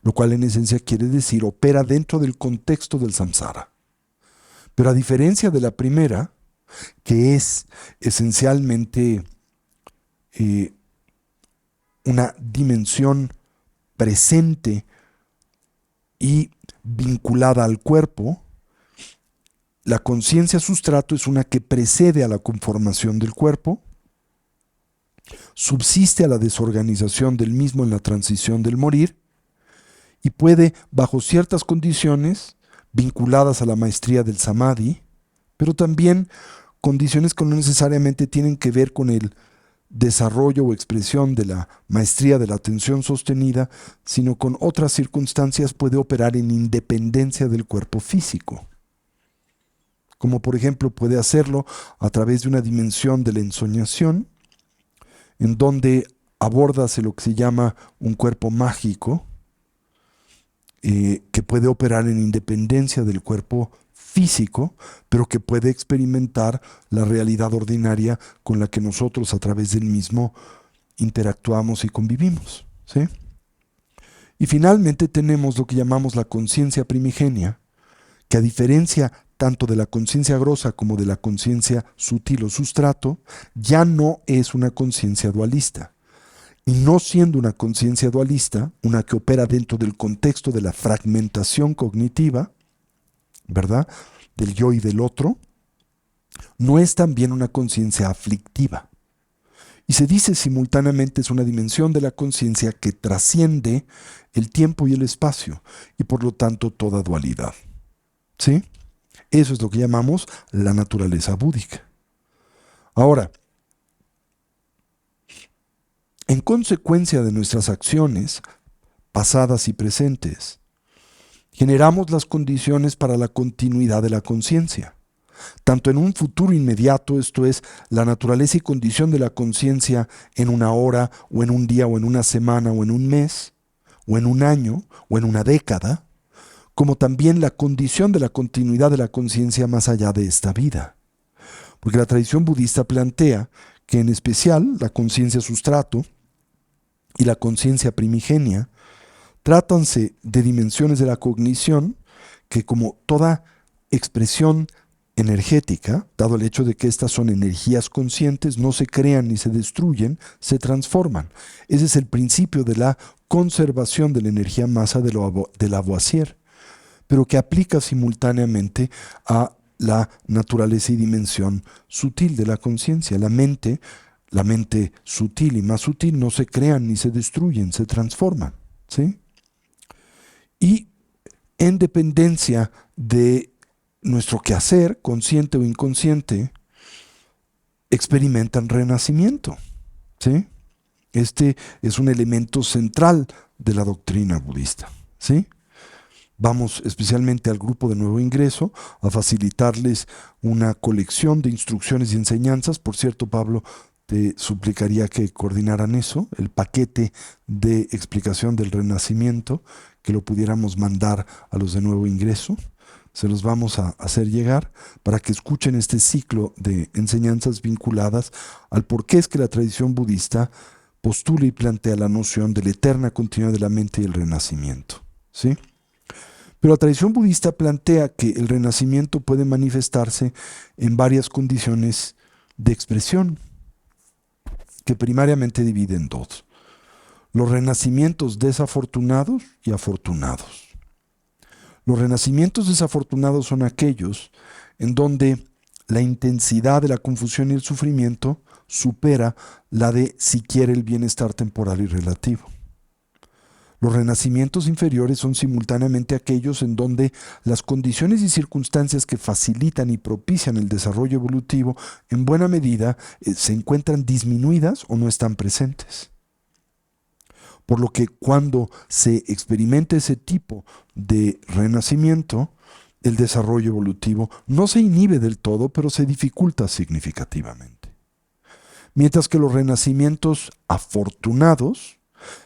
lo cual en esencia quiere decir opera dentro del contexto del samsara. Pero a diferencia de la primera, que es esencialmente una dimensión presente y vinculada al cuerpo, la conciencia sustrato es una que precede a la conformación del cuerpo, subsiste a la desorganización del mismo en la transición del morir y puede, bajo ciertas condiciones, vinculadas a la maestría del samadhi, pero también condiciones que no necesariamente tienen que ver con el desarrollo o expresión de la maestría de la atención sostenida, sino con otras circunstancias puede operar en independencia del cuerpo físico. Como por ejemplo puede hacerlo a través de una dimensión de la ensoñación, en donde abordase lo que se llama un cuerpo mágico, que puede operar en independencia del cuerpo físico, pero que puede experimentar la realidad ordinaria con la que nosotros a través del mismo interactuamos y convivimos, ¿sí? Y finalmente tenemos lo que llamamos la conciencia primigenia, que a diferencia tanto de la conciencia grosa como de la conciencia sutil o sustrato, ya no es una conciencia dualista. Y no siendo una conciencia dualista, una que opera dentro del contexto de la fragmentación cognitiva, ¿verdad?, del yo y del otro, no es también una conciencia aflictiva. Y se dice simultáneamente es una dimensión de la conciencia que trasciende el tiempo y el espacio, y por lo tanto toda dualidad. ¿Sí? Eso es lo que llamamos la naturaleza búdica. Ahora, en consecuencia de nuestras acciones, pasadas y presentes, generamos las condiciones para la continuidad de la conciencia. Tanto en un futuro inmediato, esto es, la naturaleza y condición de la conciencia en una hora, o en un día, o en una semana, o en un mes, o en un año, o en una década, como también la condición de la continuidad de la conciencia más allá de esta vida. Porque la tradición budista plantea que en especial la conciencia sustrato y la conciencia primigenia trátanse de dimensiones de la cognición que, como toda expresión energética, dado el hecho de que estas son energías conscientes, no se crean ni se destruyen, se transforman. Ese es el principio de la conservación de la energía masa de Lavoisier, pero que aplica simultáneamente a la naturaleza y dimensión sutil de la conciencia. La mente sutil y más sutil no se crean ni se destruyen, se transforman, ¿sí? Y en dependencia de nuestro quehacer, consciente o inconsciente, experimentan renacimiento, ¿sí? Este es un elemento central de la doctrina budista, ¿sí? Vamos especialmente al grupo de nuevo ingreso a facilitarles una colección de instrucciones y enseñanzas. Por cierto, Pablo, te suplicaría que coordinaran eso, el paquete de explicación del renacimiento, que lo pudiéramos mandar a los de nuevo ingreso. Se los vamos a hacer llegar para que escuchen este ciclo de enseñanzas vinculadas al por qué es que la tradición budista postula y plantea la noción de la eterna continuidad de la mente y el renacimiento, ¿sí? Pero la tradición budista plantea que el renacimiento puede manifestarse en varias condiciones de expresión, que primariamente divide en dos: los renacimientos desafortunados y afortunados. Los renacimientos desafortunados son aquellos en donde la intensidad de la confusión y el sufrimiento supera la de siquiera el bienestar temporal y relativo. Los renacimientos inferiores son simultáneamente aquellos en donde las condiciones y circunstancias que facilitan y propician el desarrollo evolutivo en buena medida se encuentran disminuidas o no están presentes. Por lo que cuando se experimenta ese tipo de renacimiento, el desarrollo evolutivo no se inhibe del todo, pero se dificulta significativamente. Mientras que los renacimientos afortunados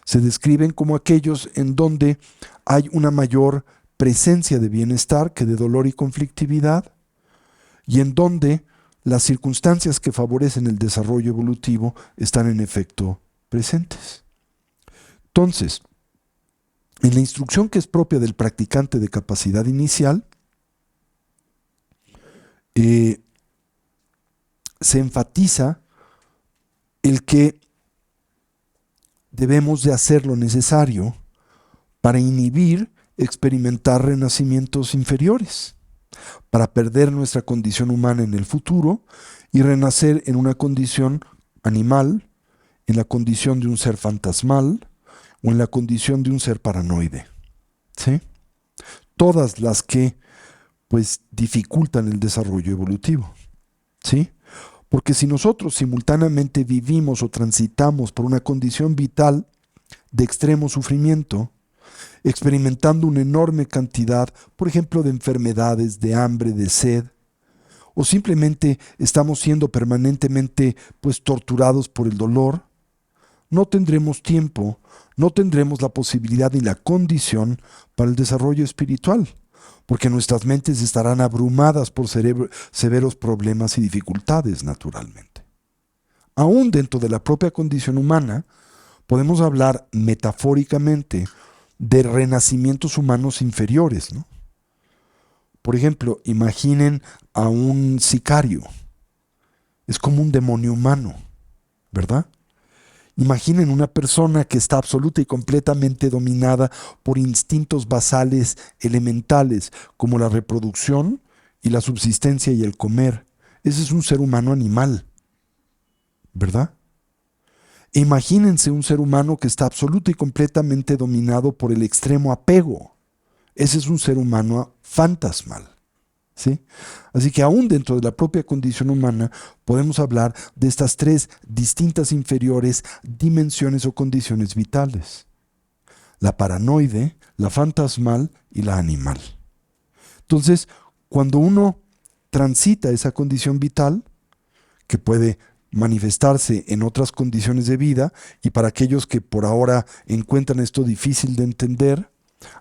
se describen como aquellos en donde hay una mayor presencia de bienestar que de dolor y conflictividad, y en donde las circunstancias que favorecen el desarrollo evolutivo están en efecto presentes. Entonces, en la instrucción que es propia del practicante de capacidad inicial, se enfatiza el que debemos de hacer lo necesario para inhibir experimentar renacimientos inferiores, para perder nuestra condición humana en el futuro y renacer en una condición animal, en la condición de un ser fantasmal o en la condición de un ser paranoide, ¿sí? Todas las que pues dificultan el desarrollo evolutivo, ¿sí? Porque si nosotros simultáneamente vivimos o transitamos por una condición vital de extremo sufrimiento, experimentando una enorme cantidad, por ejemplo, de enfermedades, de hambre, de sed, o simplemente estamos siendo permanentemente pues torturados por el dolor, no tendremos tiempo, no tendremos la posibilidad ni la condición para el desarrollo espiritual, porque nuestras mentes estarán abrumadas por severos problemas y dificultades, naturalmente. Aún dentro de la propia condición humana, podemos hablar metafóricamente de renacimientos humanos inferiores, ¿no? Por ejemplo, imaginen a un sicario. Es como un demonio humano, ¿verdad? Imaginen una persona que está absoluta y completamente dominada por instintos basales elementales como la reproducción y la subsistencia y el comer. Ese es un ser humano animal, ¿verdad? E imagínense un ser humano que está absoluta y completamente dominado por el extremo apego. Ese es un ser humano fantasmal, ¿sí? Así que aún dentro de la propia condición humana podemos hablar de estas tres distintas inferiores dimensiones o condiciones vitales: la paranoide, la fantasmal y la animal. Entonces, cuando uno transita esa condición vital, que puede manifestarse en otras condiciones de vida, y para aquellos que por ahora encuentran esto difícil de entender,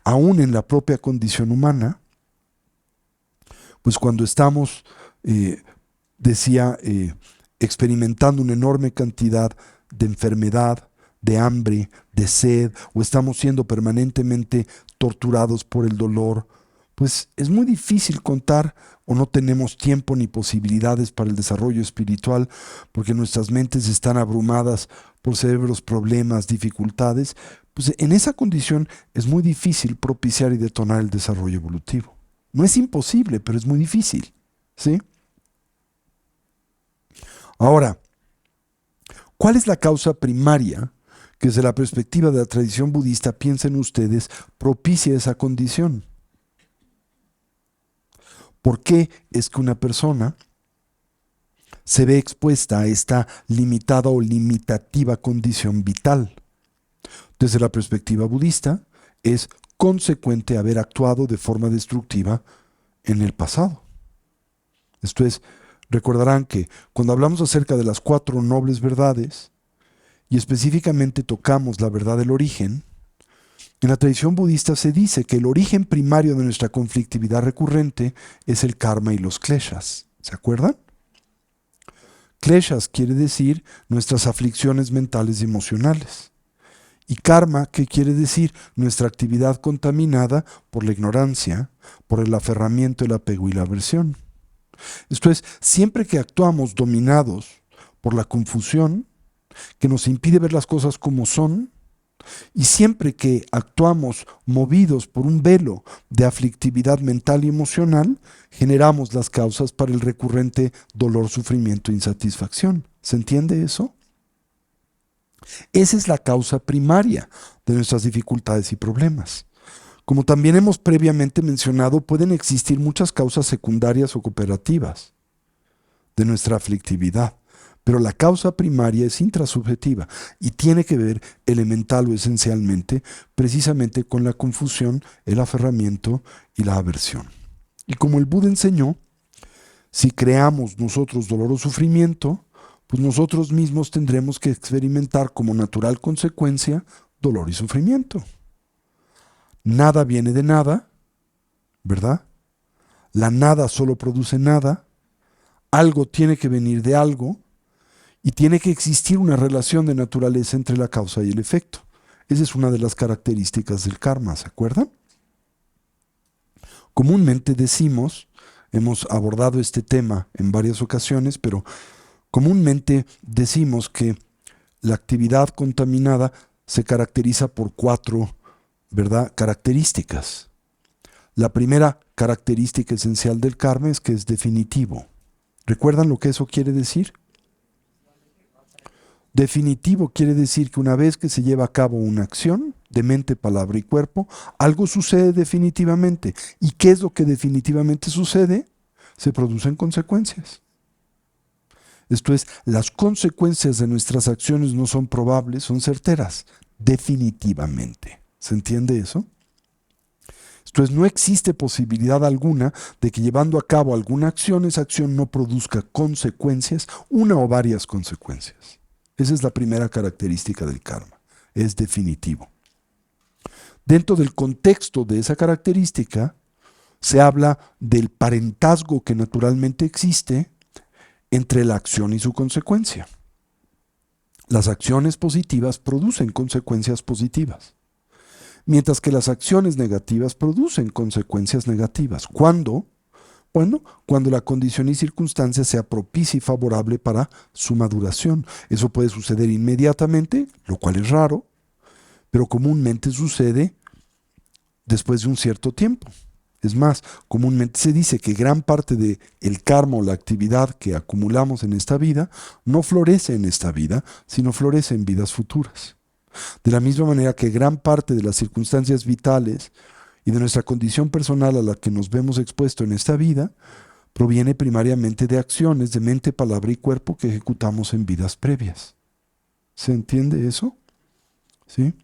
aún en la propia condición humana, pues cuando estamos, experimentando una enorme cantidad de enfermedad, de hambre, de sed, o estamos siendo permanentemente torturados por el dolor, pues es muy difícil contar o no tenemos tiempo ni posibilidades para el desarrollo espiritual porque nuestras mentes están abrumadas por severos problemas, dificultades, pues en esa condición es muy difícil propiciar y detonar el desarrollo evolutivo. No es imposible, pero es muy difícil, ¿sí? Ahora, ¿cuál es la causa primaria que desde la perspectiva de la tradición budista, piensen ustedes, propicia esa condición? ¿Por qué es que una persona se ve expuesta a esta limitada o limitativa condición vital? Desde la perspectiva budista, es consecuente haber actuado de forma destructiva en el pasado. Esto es, recordarán que cuando hablamos acerca de las 4 nobles verdades, y específicamente tocamos la verdad del origen, en la tradición budista se dice que el origen primario de nuestra conflictividad recurrente es el karma y los kleshas. ¿Se acuerdan? Kleshas quiere decir nuestras aflicciones mentales y emocionales. Y karma, ¿qué quiere decir? Nuestra actividad contaminada por la ignorancia, por el aferramiento, el apego y la aversión. Esto es, siempre que actuamos dominados por la confusión, que nos impide ver las cosas como son, y siempre que actuamos movidos por un velo de aflictividad mental y emocional, generamos las causas para el recurrente dolor, sufrimiento e insatisfacción. ¿Se entiende eso? Esa es la causa primaria de nuestras dificultades y problemas. Como también hemos previamente mencionado, pueden existir muchas causas secundarias o cooperativas de nuestra aflictividad, pero la causa primaria es intrasubjetiva y tiene que ver elemental o esencialmente precisamente con la confusión, el aferramiento y la aversión. Y como el Buda enseñó, si creamos nosotros dolor o sufrimiento, pues nosotros mismos tendremos que experimentar como natural consecuencia dolor y sufrimiento. Nada viene de nada, ¿verdad? La nada solo produce nada, algo tiene que venir de algo y tiene que existir una relación de naturaleza entre la causa y el efecto. Esa es una de las características del karma, ¿se acuerdan? Comúnmente decimos, hemos abordado este tema en varias ocasiones, pero comúnmente decimos que la actividad contaminada se caracteriza por 4, ¿verdad?, características. La primera característica esencial del karma es que es definitivo. ¿Recuerdan lo que eso quiere decir? Definitivo quiere decir que una vez que se lleva a cabo una acción de mente, palabra y cuerpo, algo sucede definitivamente. ¿Y qué es lo que definitivamente sucede? Se producen consecuencias. Esto es, las consecuencias de nuestras acciones no son probables, son certeras, definitivamente. ¿Se entiende eso? Esto es, no existe posibilidad alguna de que llevando a cabo alguna acción, esa acción no produzca consecuencias, una o varias consecuencias. Esa es la primera característica del karma, es definitivo. Dentro del contexto de esa característica, se habla del parentazgo que naturalmente existe entre la acción y su consecuencia. Las acciones positivas producen consecuencias positivas, mientras que las acciones negativas producen consecuencias negativas. ¿Cuándo? Bueno, cuando la condición y circunstancia sea propicia y favorable para su maduración. Eso puede suceder inmediatamente, lo cual es raro, pero comúnmente sucede después de un cierto tiempo. Es más, comúnmente se dice que gran parte del karma o la actividad que acumulamos en esta vida no florece en esta vida, sino florece en vidas futuras. De la misma manera que gran parte de las circunstancias vitales y de nuestra condición personal a la que nos vemos expuestos en esta vida, proviene primariamente de acciones de mente, palabra y cuerpo que ejecutamos en vidas previas. ¿Se entiende eso? ¿Sí?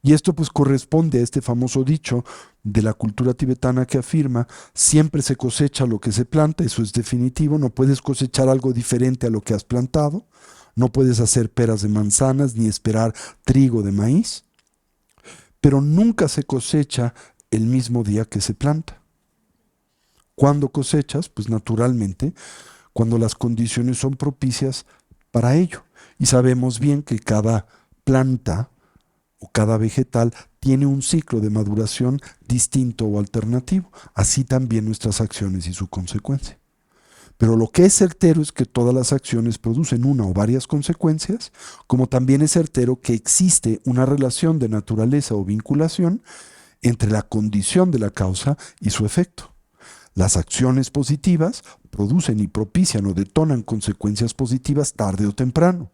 Y esto pues corresponde a este famoso dicho de la cultura tibetana que afirma, siempre se cosecha lo que se planta, eso es definitivo, no puedes cosechar algo diferente a lo que has plantado, no puedes hacer peras de manzanas ni esperar trigo de maíz, pero nunca se cosecha el mismo día que se planta. ¿Cuándo cosechas? Pues naturalmente, cuando las condiciones son propicias para ello. Y sabemos bien que cada planta o cada vegetal tiene un ciclo de maduración distinto o alternativo. Así también nuestras acciones y su consecuencia. Pero lo que es certero es que todas las acciones producen una o varias consecuencias, como también es certero que existe una relación de naturaleza o vinculación entre la condición de la causa y su efecto. Las acciones positivas producen y propician o detonan consecuencias positivas tarde o temprano,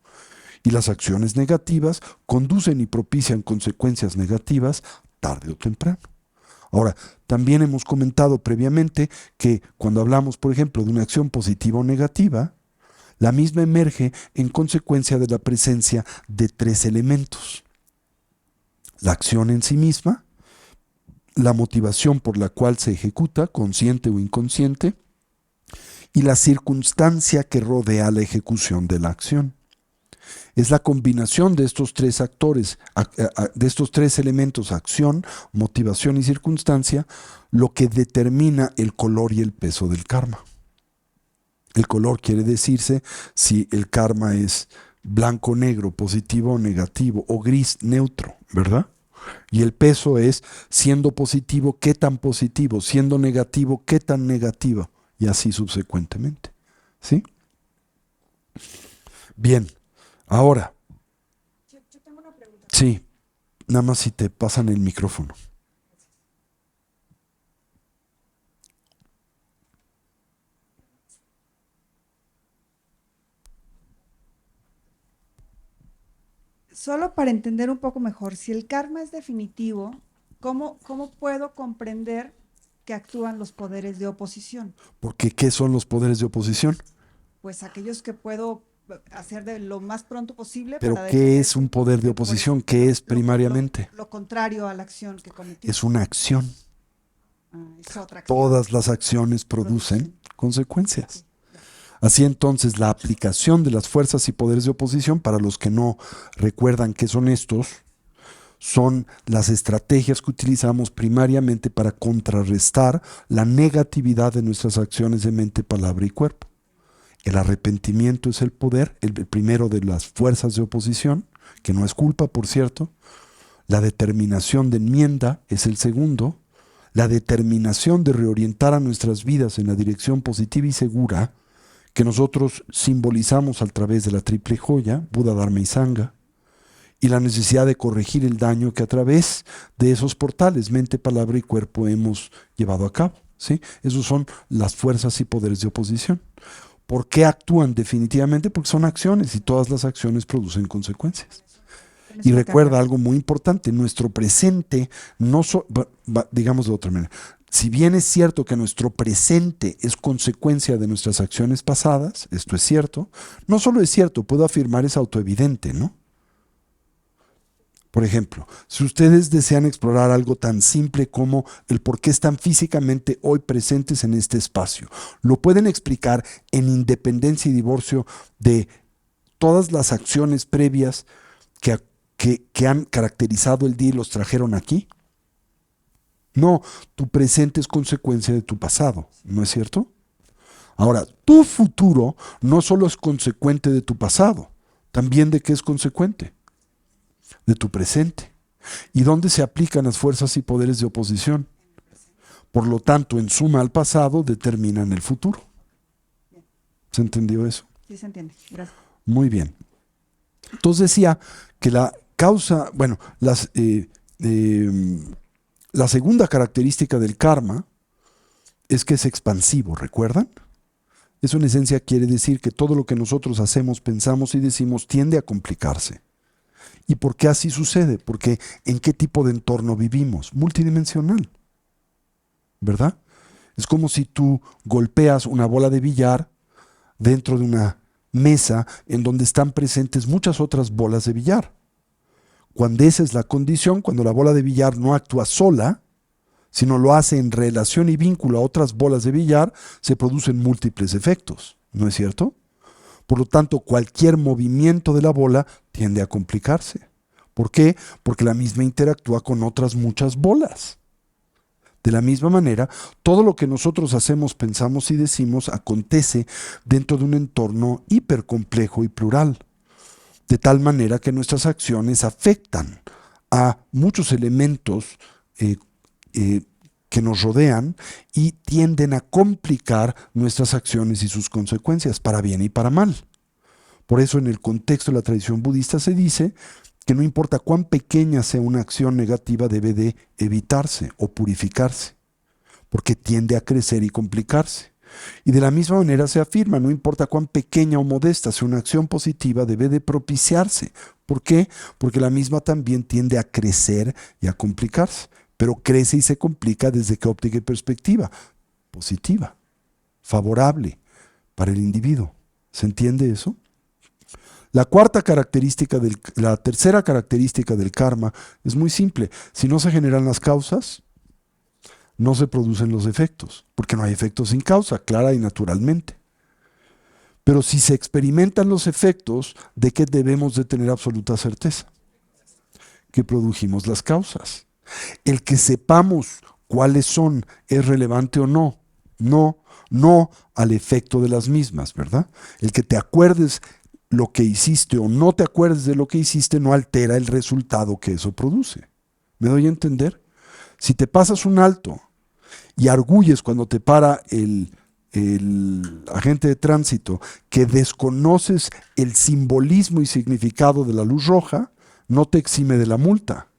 y las acciones negativas conducen y propician consecuencias negativas tarde o temprano. Ahora, también hemos comentado previamente que cuando hablamos, por ejemplo, de una acción positiva o negativa, la misma emerge en consecuencia de la presencia de tres elementos: la acción en sí misma, la motivación por la cual se ejecuta, consciente o inconsciente, y la circunstancia que rodea la ejecución de la acción. Es la combinación de estos tres de estos tres elementos: acción, motivación y circunstancia, lo que determina el color y el peso del karma. El color quiere decirse si el karma es blanco, negro, positivo o negativo, o gris, neutro, ¿verdad? Y el peso es, siendo positivo, qué tan positivo, siendo negativo, qué tan negativo, y así subsecuentemente. ¿Sí? Bien, ahora,
Yo tengo una pregunta.
sí, nada más si te pasan el micrófono.
Solo para entender un poco mejor, si el karma es definitivo, ¿cómo puedo comprender que actúan los poderes de oposición?
Porque, ¿qué son los poderes de oposición?
Pues aquellos que puedo hacer de lo más pronto posible
Pero,
para
¿qué
detener,
es un poder de
por
oposición?
ejemplo,
¿Qué es primariamente?
lo contrario a la acción que cometí.
Es una acción.
Es otra acción.
Todas las acciones producen consecuencias.
Ok, ya.
Así entonces, la aplicación de las fuerzas y poderes de oposición, para los que no recuerdan qué son estos, son las estrategias que utilizamos primariamente para contrarrestar la negatividad de nuestras acciones de mente, palabra y cuerpo. El arrepentimiento es el poder, el primero de las fuerzas de oposición, que no es culpa, por cierto. La determinación de enmienda es el segundo. La determinación de reorientar a nuestras vidas en la dirección positiva y segura, que nosotros simbolizamos a través de la triple joya, Buda, Dharma y Sangha, y la necesidad de corregir el daño que a través de esos portales, mente, palabra y cuerpo, hemos llevado a cabo. ¿Sí? Esos son las fuerzas y poderes de oposición. ¿Por qué actúan definitivamente? Porque son acciones y todas las acciones producen consecuencias.
Con
Y
eso me queda
recuerda
claro.
algo muy importante: nuestro presente, digamos de otra manera, si bien es cierto que nuestro presente es consecuencia de nuestras acciones pasadas, esto es cierto, no solo es cierto, puedo afirmar, es autoevidente, ¿no? Por ejemplo, si ustedes desean explorar algo tan simple como el por qué están físicamente hoy presentes en este espacio, lo pueden explicar en independencia y divorcio de todas las acciones previas que, que han caracterizado el día y los trajeron aquí. No, tu presente es consecuencia de tu pasado, ¿no es cierto? Ahora, tu futuro no solo es consecuente de tu pasado, también de qué es consecuente, de tu presente. ¿Y dónde se aplican las fuerzas y poderes de oposición? Por lo tanto, en suma al pasado, determinan el futuro.
Bien.
¿Se entendió eso?
Sí se entiende. Gracias.
Muy bien. Entonces decía que la causa, bueno, la segunda característica del karma es que es expansivo, ¿recuerdan? Eso en esencia quiere decir que todo lo que nosotros hacemos, pensamos y decimos tiende a complicarse. ¿Y por qué así sucede? Porque ¿en qué tipo de entorno vivimos? Multidimensional, ¿verdad? Es como si tú golpeas una bola de billar dentro de una mesa en donde están presentes muchas otras bolas de billar. Cuando esa es la condición, cuando la bola de billar no actúa sola, sino lo hace en relación y vínculo a otras bolas de billar, se producen múltiples efectos, ¿no es cierto? Por lo tanto, cualquier movimiento de la bola tiende a complicarse. ¿Por qué? Porque la misma interactúa con otras muchas bolas. De la misma manera, todo lo que nosotros hacemos, pensamos y decimos acontece dentro de un entorno hipercomplejo y plural, de tal manera que nuestras acciones afectan a muchos elementos eh, que nos rodean y tienden a complicar nuestras acciones y sus consecuencias, para bien y para mal. Por eso en el contexto de la tradición budista se dice que no importa cuán pequeña sea una acción negativa, debe de evitarse o purificarse, porque tiende a crecer y complicarse. Y de la misma manera se afirma, no importa cuán pequeña o modesta sea una acción positiva, debe de propiciarse. ¿Por qué? Porque la misma también tiende a crecer y a complicarse, pero crece y se complica desde qué óptica y perspectiva. Positiva, favorable para el individuo. ¿Se entiende eso? La tercera característica del karma es muy simple. Si no se generan las causas, no se producen los efectos, porque no hay efectos sin causa, clara y naturalmente. Pero si se experimentan los efectos, ¿de qué debemos de tener absoluta certeza? Que produjimos las causas. El que sepamos cuáles son es relevante o no. No al efecto de las mismas, ¿verdad? El que te acuerdes lo que hiciste o no te acuerdes de lo que hiciste no altera el resultado que eso produce. ¿Me doy a entender? Si te pasas un alto y arguyes cuando te para el agente de tránsito que desconoces el simbolismo y significado de la luz roja, no te exime de la multa.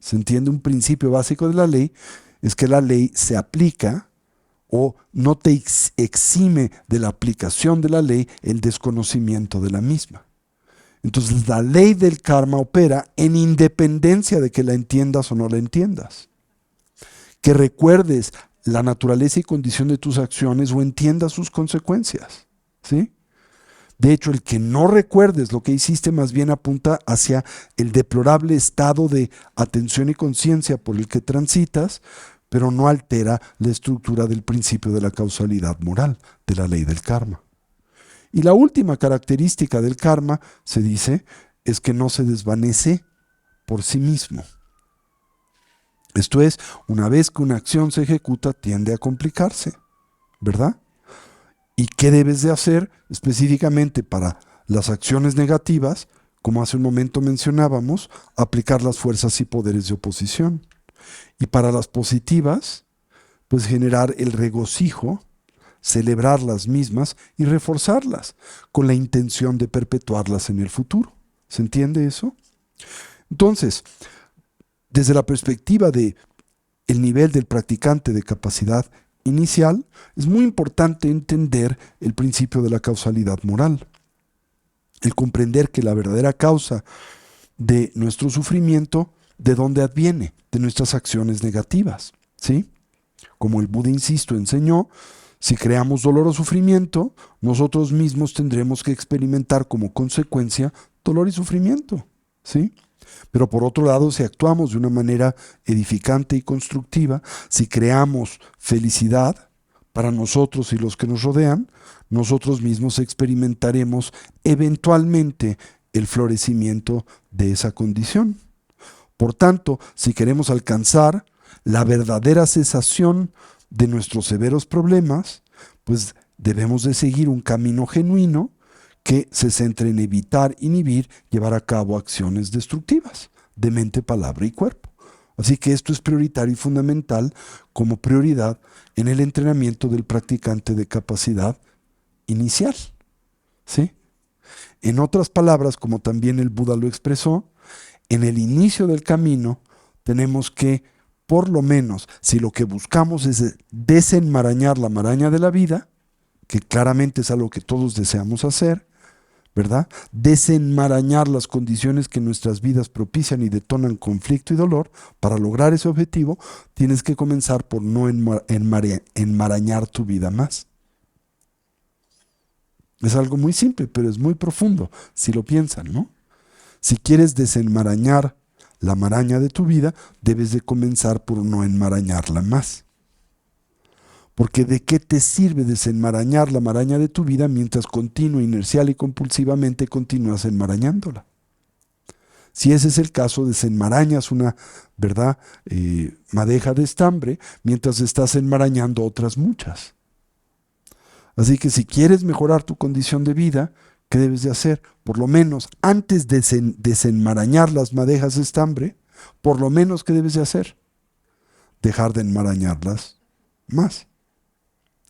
¿Se entiende? Un principio básico de la ley es que la ley se aplica o no te exime de la aplicación de la ley el desconocimiento de la misma. Entonces la ley del karma opera en independencia de que la entiendas o no la entiendas. Que recuerdes la naturaleza y condición de tus acciones o entiendas sus consecuencias. ¿Sí? De hecho, el que no recuerdes lo que hiciste más bien apunta hacia el deplorable estado de atención y conciencia por el que transitas, pero no altera la estructura del principio de la causalidad moral, de la ley del karma. Y la última característica del karma, se dice, es que no se desvanece por sí mismo. Esto es, una vez que una acción se ejecuta, tiende a complicarse, ¿verdad? ¿Y qué debes de hacer específicamente para las acciones negativas? Como hace un momento mencionábamos, aplicar las fuerzas y poderes de oposición. Y para las positivas, pues generar el regocijo, celebrar las mismas y reforzarlas con la intención de perpetuarlas en el futuro. ¿Se entiende eso? Entonces, desde la perspectiva de el nivel del practicante de capacidad inicial, es muy importante entender el principio de la causalidad moral. El comprender que la verdadera causa de nuestro sufrimiento, ¿de dónde adviene? De nuestras acciones negativas, ¿sí? Como el Buda, insisto, enseñó, si creamos dolor o sufrimiento, nosotros mismos tendremos que experimentar como consecuencia dolor y sufrimiento, ¿sí? Pero por otro lado, si actuamos de una manera edificante y constructiva, si creamos felicidad para nosotros y los que nos rodean, nosotros mismos experimentaremos eventualmente el florecimiento de esa condición. Por tanto, si queremos alcanzar la verdadera cesación de nuestros severos problemas, pues debemos de seguir un camino genuino que se centre en evitar, inhibir, llevar a cabo acciones destructivas de mente, palabra y cuerpo. Así que esto es prioritario y fundamental como prioridad en el entrenamiento del practicante de capacidad inicial. ¿Sí? En otras palabras, como también el Buda lo expresó, en el inicio del camino tenemos que, por lo menos, si lo que buscamos es desenmarañar la maraña de la vida, que claramente es algo que todos deseamos hacer, ¿verdad? Desenmarañar las condiciones que nuestras vidas propician y detonan conflicto y dolor. Para lograr ese objetivo, tienes que comenzar por no enmarañar tu vida más. Es algo muy simple, pero es muy profundo, si lo piensan, ¿no? Si quieres desenmarañar la maraña de tu vida, debes de comenzar por no enmarañarla más. Porque ¿de qué te sirve desenmarañar la maraña de tu vida mientras continua, inercial y compulsivamente continúas enmarañándola? Si ese es el caso, desenmarañas una, ¿verdad?, madeja de estambre mientras estás enmarañando otras muchas. Así que si quieres mejorar tu condición de vida, ¿qué debes de hacer? Por lo menos antes de desenmarañar las madejas de estambre, Por lo menos, ¿qué debes de hacer? Dejar de enmarañarlas más.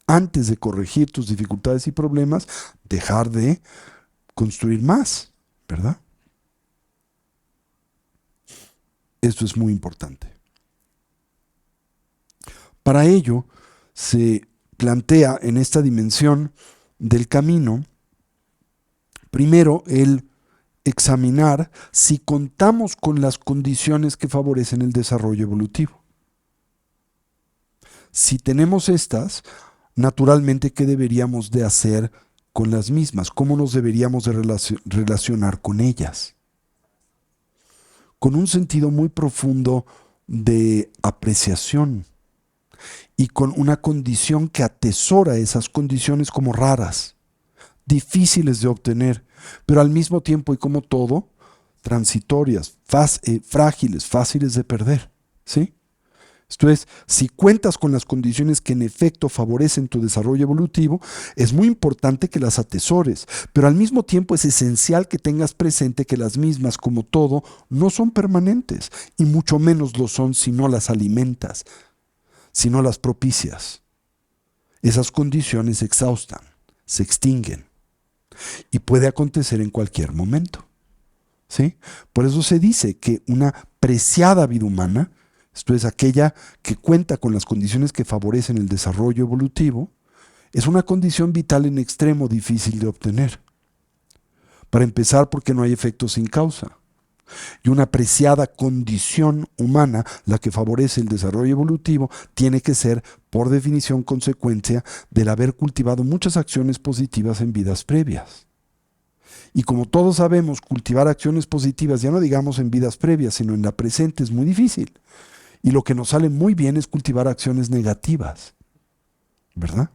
Antes de corregir tus dificultades y problemas, dejar de construir más, ¿verdad? Esto es muy importante. Para ello, se plantea en esta dimensión del camino, primero, el examinar si contamos con las condiciones que favorecen el desarrollo evolutivo. Si tenemos estas, naturalmente, ¿qué deberíamos de hacer con las mismas? ¿Cómo nos deberíamos de relacionar con ellas? Con un sentido muy profundo de apreciación y con una condición que atesora esas condiciones como raras, difíciles de obtener, pero al mismo tiempo y como todo, transitorias, frágiles, fáciles de perder, ¿sí? Esto es, si cuentas con las condiciones que en efecto favorecen tu desarrollo evolutivo, es muy importante que las atesores, pero al mismo tiempo es esencial que tengas presente que las mismas, como todo, no son permanentes, y mucho menos lo son si no las alimentas, si no las propicias. Esas condiciones se exhaustan, se extinguen, y puede acontecer en cualquier momento, ¿sí? Por eso se dice que una preciada vida humana, esto es, aquella que cuenta con las condiciones que favorecen el desarrollo evolutivo, es una condición vital en extremo difícil de obtener. Para empezar, porque no hay efecto sin causa. Y una preciada condición humana, la que favorece el desarrollo evolutivo, tiene que ser, por definición, consecuencia del haber cultivado muchas acciones positivas en vidas previas. Y como todos sabemos, cultivar acciones positivas, ya no digamos en vidas previas, sino en la presente, es muy difícil. Y lo que nos sale muy bien es cultivar acciones negativas, ¿verdad?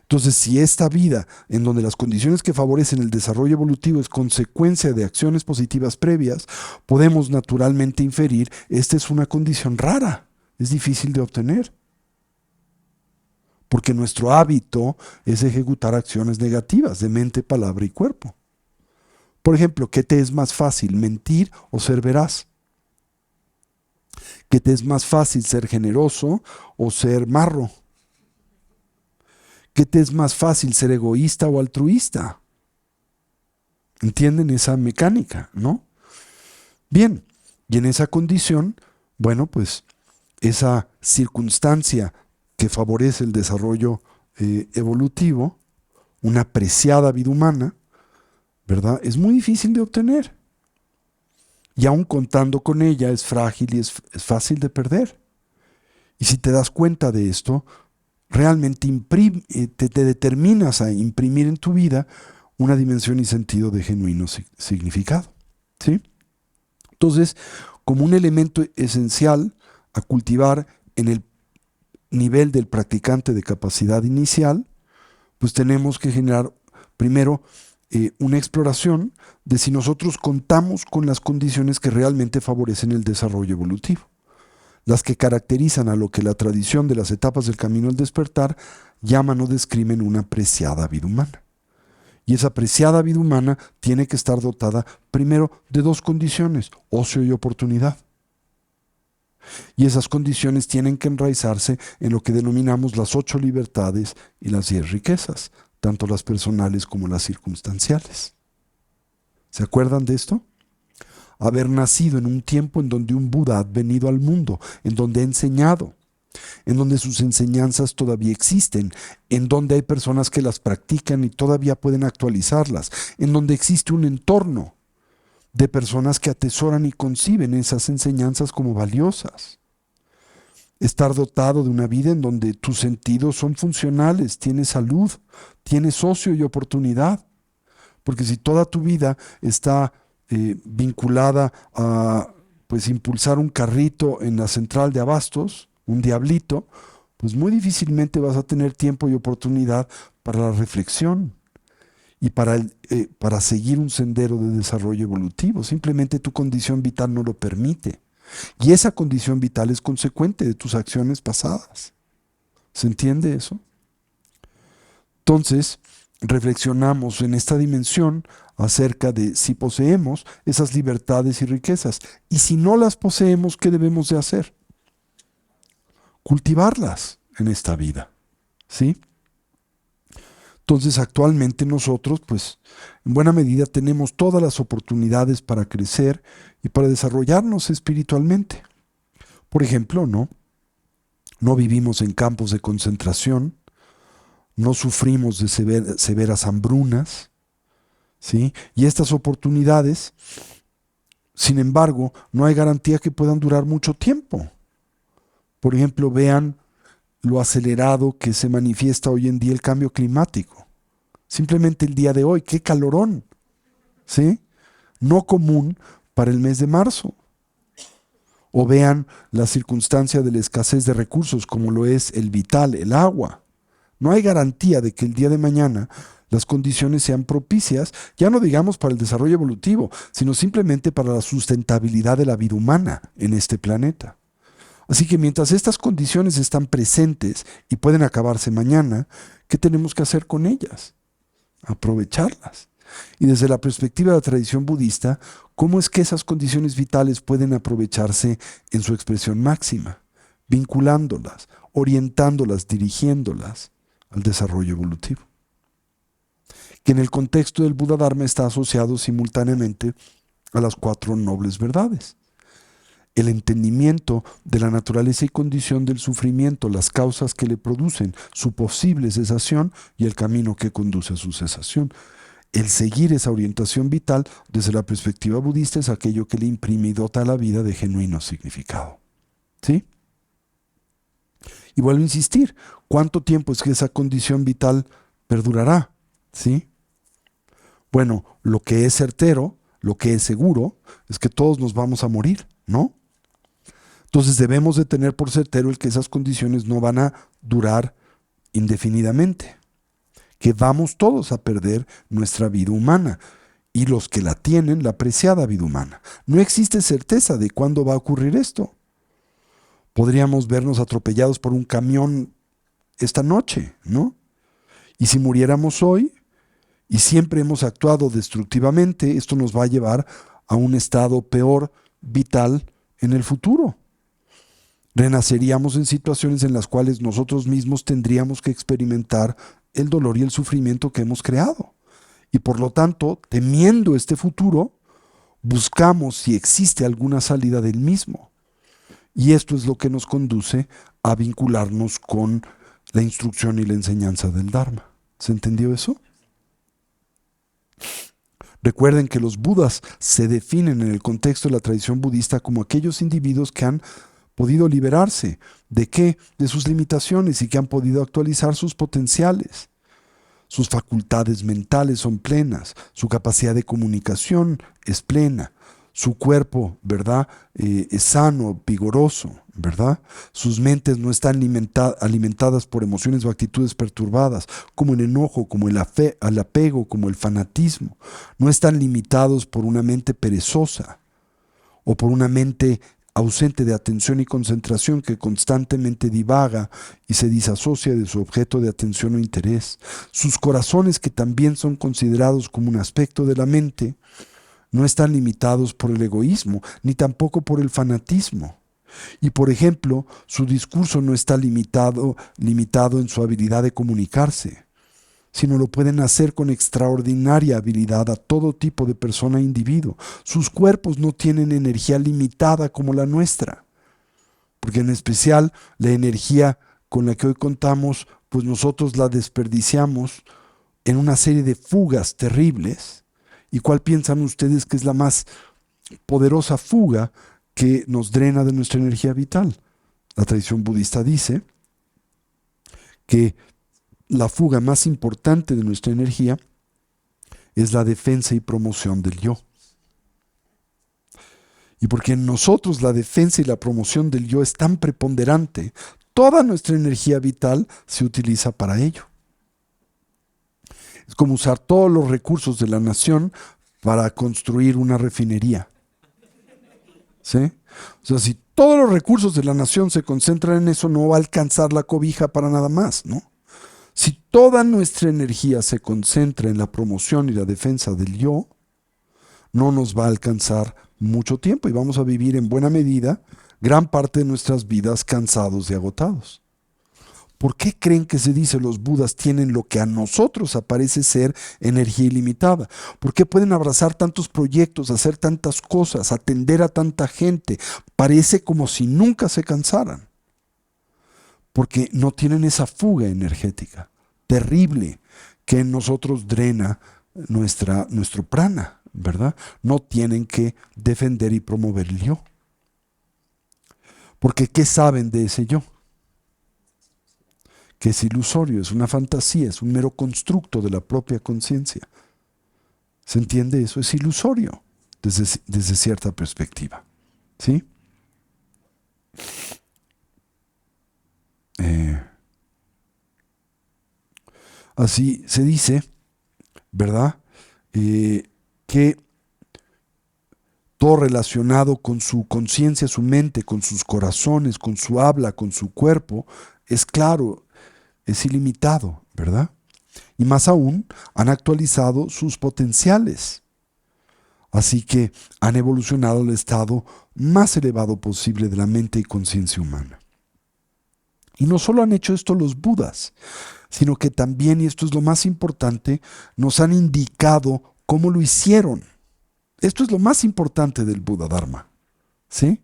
Entonces, si esta vida, en donde las condiciones que favorecen el desarrollo evolutivo es consecuencia de acciones positivas previas, podemos naturalmente inferir, esta es una condición rara, es difícil de obtener. Porque nuestro hábito es ejecutar acciones negativas de mente, palabra y cuerpo. Por ejemplo, ¿qué te es más fácil, mentir o ser veraz? ¿Qué te es más fácil, ser generoso o ser marro? ¿Qué te es más fácil, ser egoísta o altruista? ¿Entienden esa mecánica, no? Bien, y en esa condición, bueno, pues esa circunstancia que favorece el desarrollo evolutivo, una preciada vida humana, ¿verdad? Es muy difícil de obtener. Y aun contando con ella es frágil y es fácil de perder. Y si te das cuenta de esto, realmente te determinas a imprimir en tu vida una dimensión y sentido de genuino significado, ¿sí? Entonces, como un elemento esencial a cultivar en el nivel del practicante de capacidad inicial, pues tenemos que generar primero una exploración de si nosotros contamos con las condiciones que realmente favorecen el desarrollo evolutivo, las que caracterizan a lo que la tradición de las etapas del camino al despertar llaman o describen una preciada vida humana. Y esa preciada vida humana tiene que estar dotada primero de dos condiciones, ocio y oportunidad. Y esas condiciones tienen que enraizarse en lo que denominamos las 8 libertades y las 10 riquezas, tanto las personales como las circunstanciales. ¿Se acuerdan de esto? Haber nacido en un tiempo en donde un Buda ha venido al mundo, en donde ha enseñado, en donde sus enseñanzas todavía existen, en donde hay personas que las practican y todavía pueden actualizarlas, en donde existe un entorno de personas que atesoran y conciben esas enseñanzas como valiosas. Estar dotado de una vida en donde tus sentidos son funcionales, tienes salud, tienes ocio y oportunidad. Porque si toda tu vida está vinculada a pues impulsar un carrito en la central de abastos, un diablito, pues muy difícilmente vas a tener tiempo y oportunidad para la reflexión y para seguir un sendero de desarrollo evolutivo. Simplemente tu condición vital no lo permite. Y esa condición vital es consecuente de tus acciones pasadas. ¿Se entiende eso? Entonces, reflexionamos en esta dimensión acerca de si poseemos esas libertades y riquezas. Y si no las poseemos, ¿qué debemos de hacer? Cultivarlas en esta vida, ¿sí? Entonces, actualmente nosotros, pues, en buena medida tenemos todas las oportunidades para crecer y para desarrollarnos espiritualmente. Por ejemplo, no vivimos en campos de concentración, no sufrimos de severas hambrunas, ¿sí? Y estas oportunidades, sin embargo, no hay garantía que puedan durar mucho tiempo. Por ejemplo, vean lo acelerado que se manifiesta hoy en día el cambio climático. Simplemente el día de hoy, qué calorón, ¿sí? No común para el mes de marzo. O vean la circunstancia de la escasez de recursos, como lo es el vital, el agua. No hay garantía de que el día de mañana las condiciones sean propicias, ya no digamos para el desarrollo evolutivo, sino simplemente para la sustentabilidad de la vida humana en este planeta. Así que mientras estas condiciones están presentes y pueden acabarse mañana, ¿qué tenemos que hacer con ellas? Aprovecharlas. Y desde la perspectiva de la tradición budista, ¿cómo es que esas condiciones vitales pueden aprovecharse en su expresión máxima? Vinculándolas, orientándolas, dirigiéndolas al desarrollo evolutivo. Que en el contexto del Buda Dharma está asociado simultáneamente a las 4 nobles verdades. El entendimiento de la naturaleza y condición del sufrimiento, las causas que le producen, su posible cesación y el camino que conduce a su cesación. El seguir esa orientación vital desde la perspectiva budista es aquello que le imprime y dota a la vida de genuino significado. ¿Sí? Y vuelvo a insistir, ¿cuánto tiempo es que esa condición vital perdurará? ¿Sí? Bueno, lo que es certero, lo que es seguro, es que todos nos vamos a morir, ¿no? Entonces debemos de tener por certero el que esas condiciones no van a durar indefinidamente, que vamos todos a perder nuestra vida humana y los que la tienen, la preciada vida humana. No existe certeza de cuándo va a ocurrir esto. Podríamos vernos atropellados por un camión esta noche, ¿no? Y si muriéramos hoy y siempre hemos actuado destructivamente, esto nos va a llevar a un estado peor vital en el futuro. Renaceríamos en situaciones en las cuales nosotros mismos tendríamos que experimentar el dolor y el sufrimiento que hemos creado. Y por lo tanto, temiendo este futuro, buscamos si existe alguna salida del mismo. Y esto es lo que nos conduce a vincularnos con la instrucción y la enseñanza del Dharma. ¿Se entendió eso? Recuerden que los budas se definen en el contexto de la tradición budista como aquellos individuos que han podido liberarse. ¿De qué? De sus limitaciones y que han podido actualizar sus potenciales. Sus facultades mentales son plenas, su capacidad de comunicación es plena, su cuerpo, ¿verdad? Es sano, vigoroso, ¿verdad? Sus mentes no están alimentadas por emociones o actitudes perturbadas, como el enojo, como el apego, como el fanatismo. No están limitados por una mente perezosa o por una mente ausente de atención y concentración que constantemente divaga y se disasocia de su objeto de atención o interés. Sus corazones, que también son considerados como un aspecto de la mente, no están limitados por el egoísmo, ni tampoco por el fanatismo. Y por ejemplo, su discurso no está limitado en su habilidad de comunicarse, sino lo pueden hacer con extraordinaria habilidad a todo tipo de persona e individuo. Sus cuerpos no tienen energía limitada como la nuestra, porque en especial la energía con la que hoy contamos, pues nosotros la desperdiciamos en una serie de fugas terribles. ¿Y cuál piensan ustedes que es la más poderosa fuga que nos drena de nuestra energía vital? La tradición budista dice que la fuga más importante de nuestra energía es la defensa y promoción del yo. Y porque en nosotros la defensa y la promoción del yo es tan preponderante, toda nuestra energía vital se utiliza para ello. Es como usar todos los recursos de la nación para construir una refinería. ¿Sí? O sea, si todos los recursos de la nación se concentran en eso, no va a alcanzar la cobija para nada más, ¿no? Si toda nuestra energía se concentra en la promoción y la defensa del yo, no nos va a alcanzar mucho tiempo y vamos a vivir en buena medida gran parte de nuestras vidas cansados y agotados. ¿Por qué creen que se dice los budas tienen lo que a nosotros aparece ser energía ilimitada? ¿Por qué pueden abrazar tantos proyectos, hacer tantas cosas, atender a tanta gente? Parece como si nunca se cansaran. Porque no tienen esa fuga energética terrible que en nosotros drena nuestro prana, ¿verdad? No tienen que defender y promover el yo. Porque ¿qué saben de ese yo? Que es ilusorio, es una fantasía, es un mero constructo de la propia conciencia. ¿Se entiende eso? Es ilusorio desde cierta perspectiva. ¿Sí? Así se dice, ¿verdad? Que todo relacionado con su conciencia, su mente, con sus corazones, con su habla, con su cuerpo, es claro, es ilimitado, ¿verdad? Y más aún, han actualizado sus potenciales. Así que han evolucionado al estado más elevado posible de la mente y conciencia humana. Y no solo han hecho esto los budas, sino que también, y esto es lo más importante, nos han indicado cómo lo hicieron. Esto es lo más importante del Buda Dharma, ¿sí?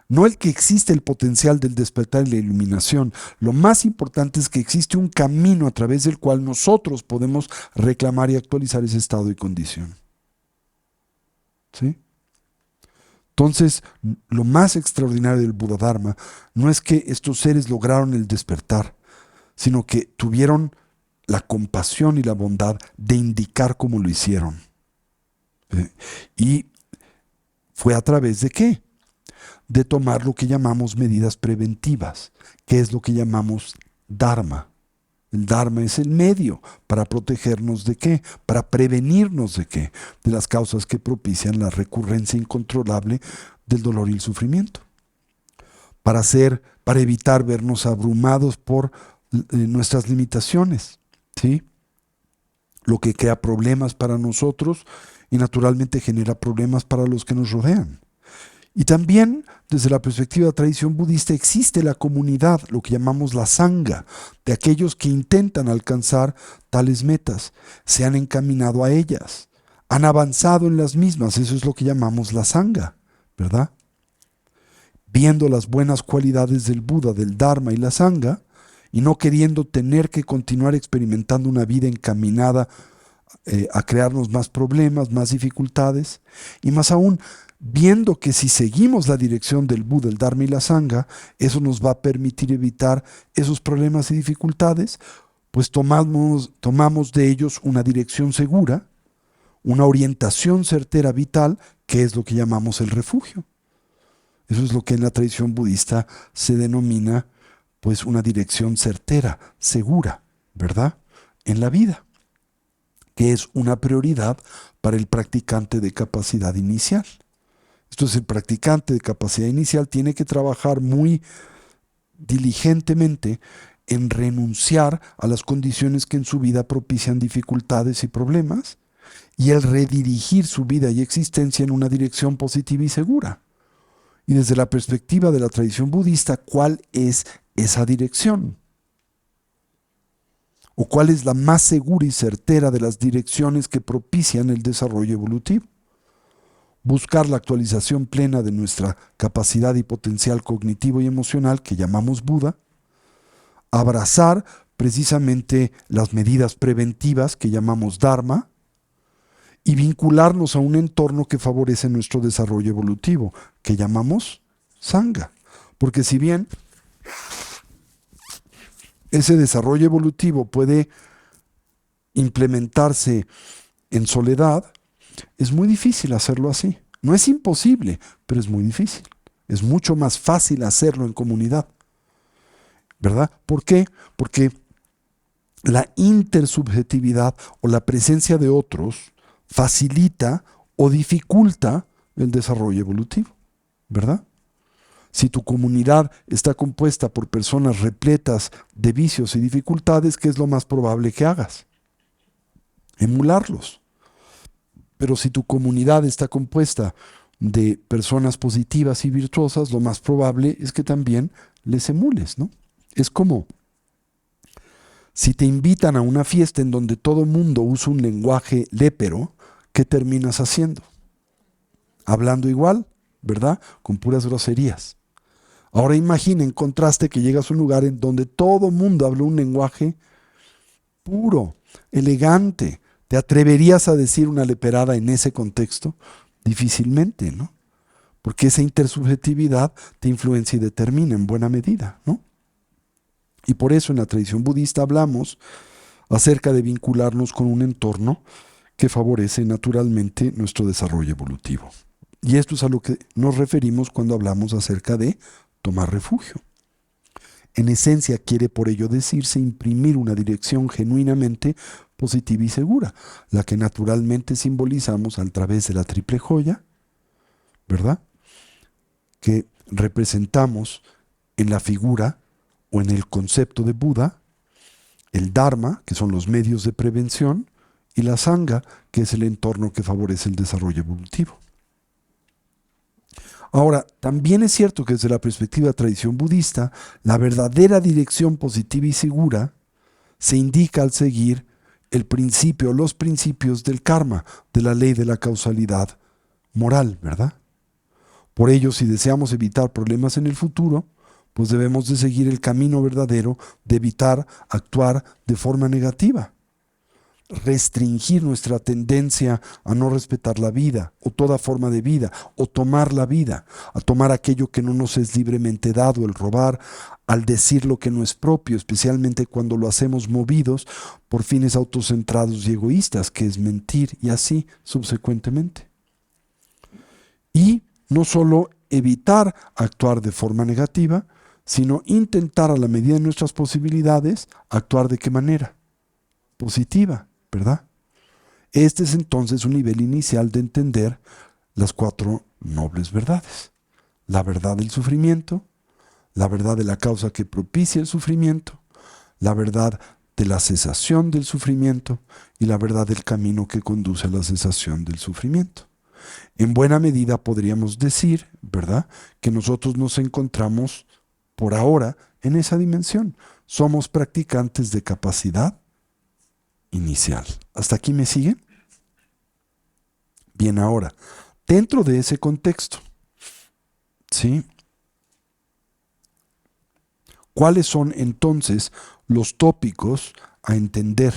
No el que existe el potencial del despertar y la iluminación. Lo más importante es que existe un camino a través del cual nosotros podemos reclamar y actualizar ese estado y condición. ¿Sí? Entonces, lo más extraordinario del Buda Dharma no es que estos seres lograron el despertar, sino que tuvieron la compasión y la bondad de indicar cómo lo hicieron. Y fue a través de ¿qué? De tomar lo que llamamos medidas preventivas, que es lo que llamamos Dharma. El Dharma es el medio para protegernos de ¿qué? Para prevenirnos de ¿qué? De las causas que propician la recurrencia incontrolable del dolor y el sufrimiento. Para evitar vernos abrumados por nuestras limitaciones, ¿sí? Lo que crea problemas para nosotros y naturalmente genera problemas para los que nos rodean. Y también, desde la perspectiva de la tradición budista, existe la comunidad, lo que llamamos la sangha, de aquellos que intentan alcanzar tales metas, se han encaminado a ellas, han avanzado en las mismas, eso es lo que llamamos la sangha, ¿verdad? Viendo las buenas cualidades del Buda, del Dharma y la sangha, y no queriendo tener que continuar experimentando una vida encaminada a crearnos más problemas, más dificultades, y más aún, viendo que si seguimos la dirección del Buda, el Dharma y la Sangha, eso nos va a permitir evitar esos problemas y dificultades, pues tomamos de ellos una dirección segura, una orientación certera vital, que es lo que llamamos el refugio. Eso es lo que en la tradición budista se denomina pues una dirección certera, segura, ¿verdad? En la vida, que es una prioridad para el practicante de capacidad inicial. Entonces el practicante de capacidad inicial tiene que trabajar muy diligentemente en renunciar a las condiciones que en su vida propician dificultades y problemas y el redirigir su vida y existencia en una dirección positiva y segura. Y desde la perspectiva de la tradición budista, ¿cuál es esa dirección? ¿O cuál es la más segura y certera de las direcciones que propician el desarrollo evolutivo? Buscar la actualización plena de nuestra capacidad y potencial cognitivo y emocional que llamamos Buda, abrazar precisamente las medidas preventivas que llamamos Dharma y vincularnos a un entorno que favorece nuestro desarrollo evolutivo que llamamos Sangha. Porque si bien ese desarrollo evolutivo puede implementarse en soledad, es muy difícil hacerlo así. No es imposible, pero es muy difícil. Es mucho más fácil hacerlo en comunidad. ¿Verdad? ¿Por qué? Porque la intersubjetividad o la presencia de otros facilita o dificulta el desarrollo evolutivo. ¿Verdad? Si tu comunidad está compuesta por personas repletas de vicios y dificultades, ¿qué es lo más probable que hagas? Emularlos. Pero si tu comunidad está compuesta de personas positivas y virtuosas, lo más probable es que también les emules, ¿no? Es como si te invitan a una fiesta en donde todo mundo usa un lenguaje lépero, ¿qué terminas haciendo? Hablando igual, ¿verdad? Con puras groserías. Ahora imagina en contraste que llegas a un lugar en donde todo mundo habla un lenguaje puro, elegante. ¿Te atreverías a decir una leperada en ese contexto? Difícilmente, ¿no? Porque esa intersubjetividad te influencia y determina en buena medida, ¿no? Y por eso en la tradición budista hablamos acerca de vincularnos con un entorno que favorece naturalmente nuestro desarrollo evolutivo. Y esto es a lo que nos referimos cuando hablamos acerca de tomar refugio. En esencia quiere por ello decirse imprimir una dirección genuinamente positiva y segura, la que naturalmente simbolizamos a través de la triple joya, ¿verdad? Que representamos en la figura o en el concepto de Buda, el Dharma, que son los medios de prevención, y la Sangha, que es el entorno que favorece el desarrollo evolutivo. Ahora, también es cierto que desde la perspectiva de la tradición budista, la verdadera dirección positiva y segura se indica al seguir el principio, los principios del karma, de la ley de la causalidad moral, ¿verdad? Por ello, si deseamos evitar problemas en el futuro, pues debemos de seguir el camino verdadero de evitar actuar de forma negativa. Restringir nuestra tendencia a no respetar la vida o toda forma de vida o tomar la vida, a tomar aquello que no nos es libremente dado, el robar, al decir lo que no es propio, especialmente cuando lo hacemos movidos por fines autocentrados y egoístas, que es mentir y así subsecuentemente. Y no solo evitar actuar de forma negativa, sino intentar a la medida de nuestras posibilidades actuar de qué manera? Positiva, ¿verdad? Este es entonces un nivel inicial de entender las 4 nobles verdades. La verdad del sufrimiento, la verdad de la causa que propicia el sufrimiento, la verdad de la cesación del sufrimiento y la verdad del camino que conduce a la cesación del sufrimiento. En buena medida podríamos decir, ¿verdad?, que nosotros nos encontramos por ahora en esa dimensión. Somos practicantes de capacidad inicial. ¿Hasta aquí me siguen? Bien, ahora, dentro de ese contexto, ¿sí? ¿Cuáles son entonces los tópicos a entender?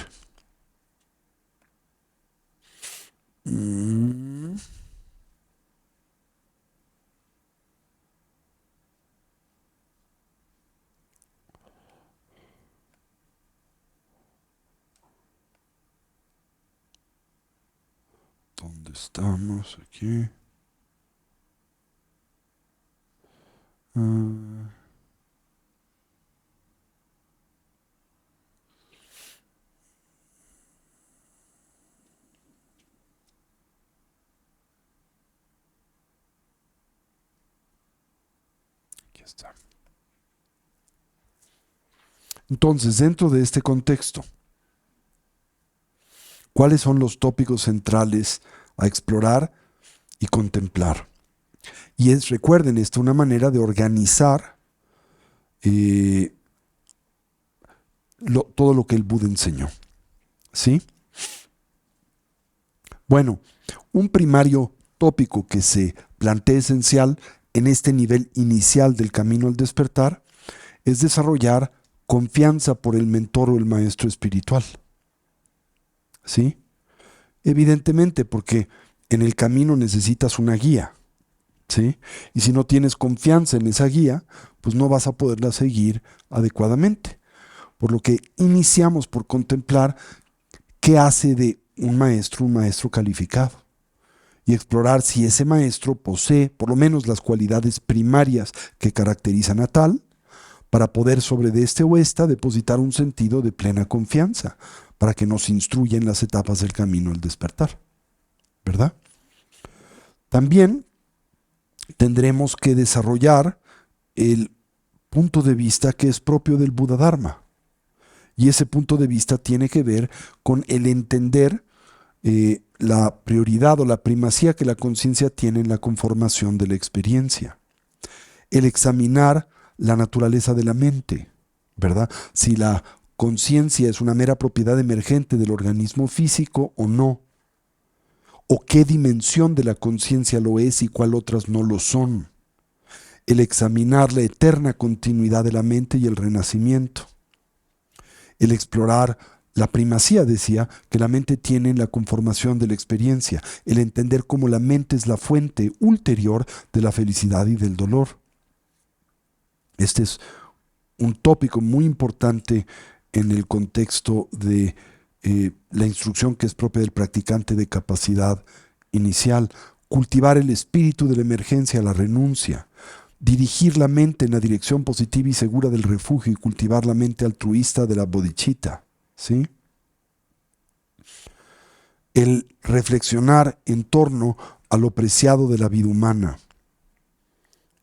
¿Dónde estamos? Aquí. Aquí está. Entonces, dentro de este contexto, ¿cuáles son los tópicos centrales a explorar y contemplar? Y recuerden, esto es una manera de organizar todo lo que el Buda enseñó. ¿Sí? Bueno, un primario tópico que se plantea esencial en este nivel inicial del camino al despertar es desarrollar confianza por el mentor o el maestro espiritual. ¿Sí? Evidentemente, porque en el camino necesitas una guía. ¿Sí? Y si no tienes confianza en esa guía, pues no vas a poderla seguir adecuadamente. Por lo que iniciamos por contemplar qué hace de un maestro calificado y explorar si ese maestro posee por lo menos las cualidades primarias que caracterizan a tal, para poder sobre de este o esta depositar un sentido de plena confianza, para que nos instruya en las etapas del camino al despertar. ¿Verdad? También tendremos que desarrollar el punto de vista que es propio del Buda Dharma. Y ese punto de vista tiene que ver con el entender la prioridad o la primacía que la conciencia tiene en la conformación de la experiencia. El examinar la naturaleza de la mente, ¿verdad? Si la conciencia es una mera propiedad emergente del organismo físico o no, o qué dimensión de la conciencia lo es y cuál otras no lo son. El examinar la eterna continuidad de la mente y el renacimiento. El explorar la primacía, decía, que la mente tiene en la conformación de la experiencia. El entender cómo la mente es la fuente ulterior de la felicidad y del dolor. Este es un tópico muy importante en el contexto de la instrucción que es propia del practicante de capacidad inicial. Cultivar el espíritu de la emergencia, la renuncia. Dirigir la mente en la dirección positiva y segura del refugio y cultivar la mente altruista de la bodhicitta, ¿sí? El reflexionar en torno a lo preciado de la vida humana.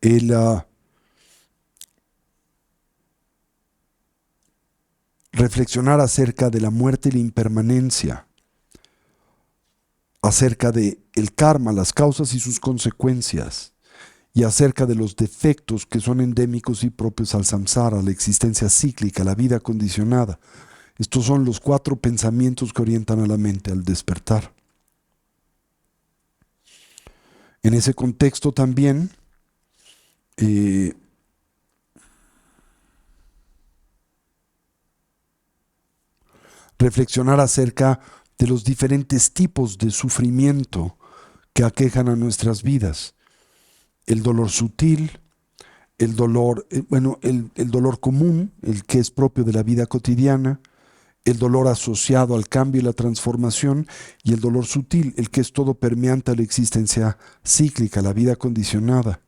El reflexionar acerca de la muerte y la impermanencia, acerca de el karma, las causas y sus consecuencias, y acerca de los defectos que son endémicos y propios al samsara, la existencia cíclica, la vida condicionada. Estos son los 4 pensamientos que orientan a la mente al despertar. En ese contexto también reflexionar acerca de los diferentes tipos de sufrimiento que aquejan a nuestras vidas. El dolor sutil, el dolor, el dolor común, el que es propio de la vida cotidiana, el dolor asociado al cambio y la transformación, y el dolor sutil, el que es todo permeante a la existencia cíclica, la vida condicionada.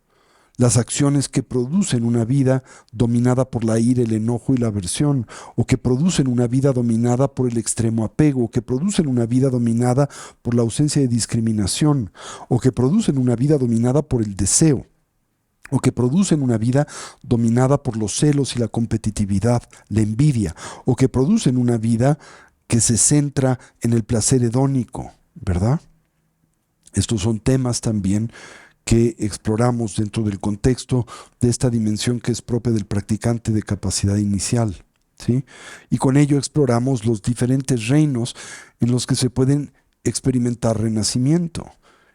Las acciones que producen una vida dominada por la ira, el enojo y la aversión, o que producen una vida dominada por el extremo apego, o que producen una vida dominada por la ausencia de discriminación, o que producen una vida dominada por el deseo, o que producen una vida dominada por los celos y la competitividad, la envidia, o que producen una vida que se centra en el placer hedónico, ¿verdad? Estos son temas también que exploramos dentro del contexto de esta dimensión que es propia del practicante de capacidad inicial, ¿sí? Y con ello exploramos los diferentes reinos en los que se pueden experimentar renacimiento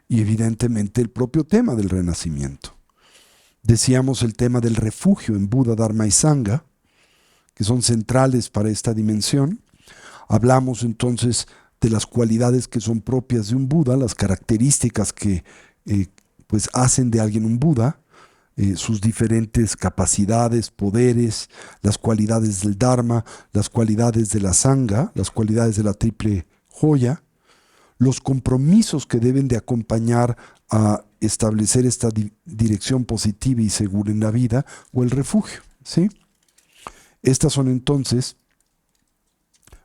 y evidentemente el propio tema del renacimiento. Decíamos el tema del refugio en Buda, Dharma y Sangha, que son centrales para esta dimensión. Hablamos entonces de las cualidades que son propias de un Buda, las características que pues hacen de alguien un Buda, sus diferentes capacidades, poderes, las cualidades del Dharma, las cualidades de la Sangha, las cualidades de la triple joya, los compromisos que deben de acompañar a establecer esta dirección positiva y segura en la vida, o el refugio, ¿sí? Estas son entonces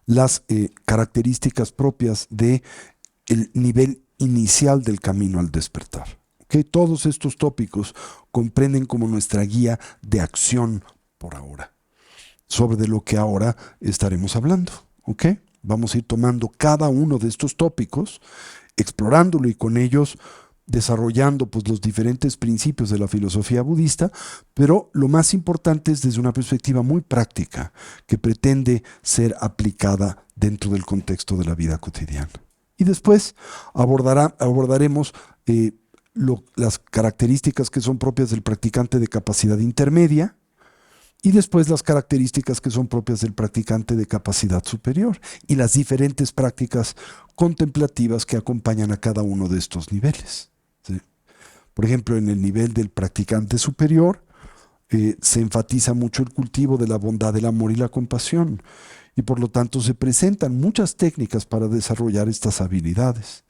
las características propias del nivel inicial del camino al despertar. ¿Okay? Todos estos tópicos comprenden como nuestra guía de acción por ahora, sobre de lo que ahora estaremos hablando. ¿Okay? Vamos a ir tomando cada uno de estos tópicos, explorándolo y con ellos desarrollando pues, los diferentes principios de la filosofía budista, pero lo más importante es desde una perspectiva muy práctica que pretende ser aplicada dentro del contexto de la vida cotidiana. Y después abordaremos las características que son propias del practicante de capacidad intermedia, y después las características que son propias del practicante de capacidad superior y las diferentes prácticas contemplativas que acompañan a cada uno de estos niveles. ¿Sí? Por ejemplo, en el nivel del practicante superior se enfatiza mucho el cultivo de la bondad, el amor y la compasión, y por lo tanto se presentan muchas técnicas para desarrollar estas habilidades.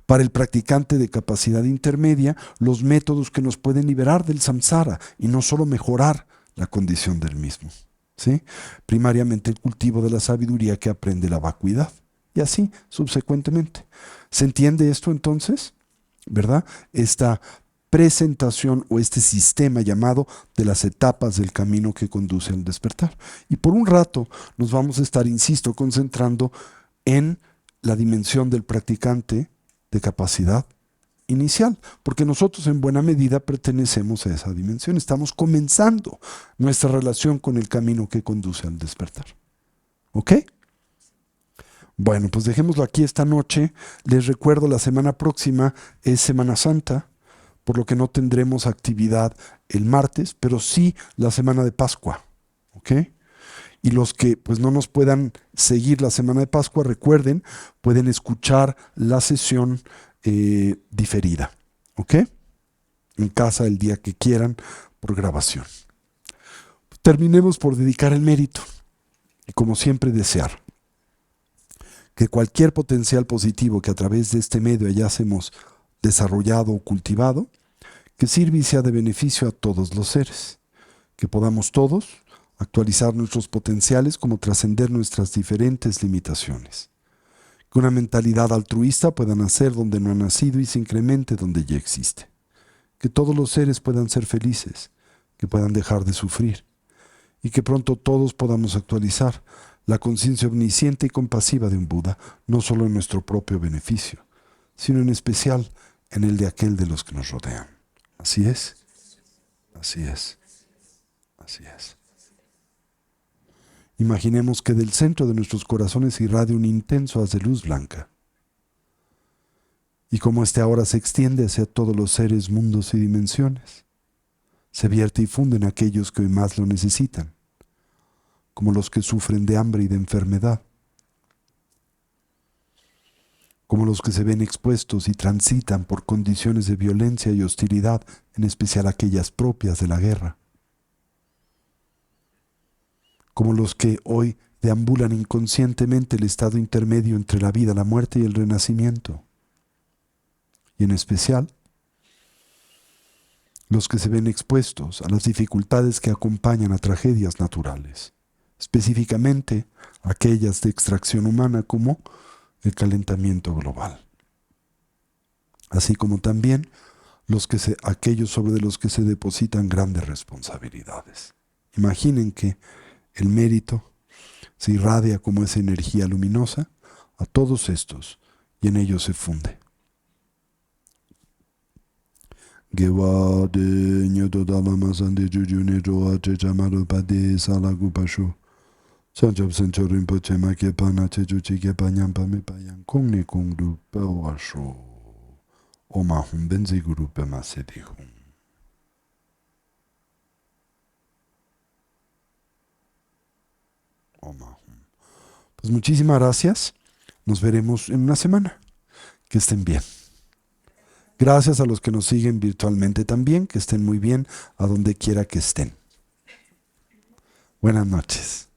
Para el practicante de capacidad intermedia, los métodos que nos pueden liberar del samsara y no solo mejorar la condición del mismo, ¿sí? Primariamente el cultivo de la sabiduría que aprende la vacuidad, y así subsecuentemente. ¿Se entiende esto entonces? ¿Verdad? Esta presentación o este sistema llamado de las etapas del camino que conduce al despertar. Y por un rato nos vamos a estar, insisto, concentrando en la dimensión del practicante de capacidad inicial, porque nosotros en buena medida pertenecemos a esa dimensión. Estamos comenzando nuestra relación con el camino que conduce al despertar. ¿Ok? Bueno, pues dejémoslo aquí esta noche. Les recuerdo, la semana próxima es Semana Santa, por lo que no tendremos actividad el martes, pero sí la semana de Pascua. ¿Ok? Y los que pues no nos puedan seguir la semana de Pascua, recuerden, pueden escuchar la sesión diferida, ¿ok? En casa el día que quieran, por grabación. Terminemos por dedicar el mérito y, como siempre, desear que cualquier potencial positivo que a través de este medio hayásemos desarrollado o cultivado, que sirva y sea de beneficio a todos los seres, que podamos todos actualizar nuestros potenciales como trascender nuestras diferentes limitaciones. Que una mentalidad altruista pueda nacer donde no ha nacido y se incremente donde ya existe. Que todos los seres puedan ser felices, que puedan dejar de sufrir y que pronto todos podamos actualizar la conciencia omnisciente y compasiva de un Buda, no solo en nuestro propio beneficio, sino en especial en el de aquel de los que nos rodean. Así es, así es, así es. Imaginemos que del centro de nuestros corazones irradia un intenso haz de luz blanca. Y como este ahora se extiende hacia todos los seres, mundos y dimensiones, se vierte y funde en aquellos que hoy más lo necesitan, como los que sufren de hambre y de enfermedad, como los que se ven expuestos y transitan por condiciones de violencia y hostilidad, en especial aquellas propias de la guerra, como los que hoy deambulan inconscientemente el estado intermedio entre la vida, la muerte y el renacimiento, y en especial los que se ven expuestos a las dificultades que acompañan a tragedias naturales, específicamente aquellas de extracción humana como el calentamiento global, así como también aquellos sobre los que se depositan grandes responsabilidades. Imaginen que el mérito se irradia como esa energía luminosa a todos estos y en ellos se funde. Gewade nyoto dalama sande jujune roa che chamaro pade salagu pasho. Sanjab sencho rinpoche ma ke pana che juchi ke panyam pa me payan kong ne kong du pa washo. Oma hum benzi guru pe ma sedi hum. Pues muchísimas gracias. Nos veremos en una semana. Que estén bien. Gracias a los que nos siguen virtualmente también. Que estén muy bien a donde quiera que estén. Buenas noches.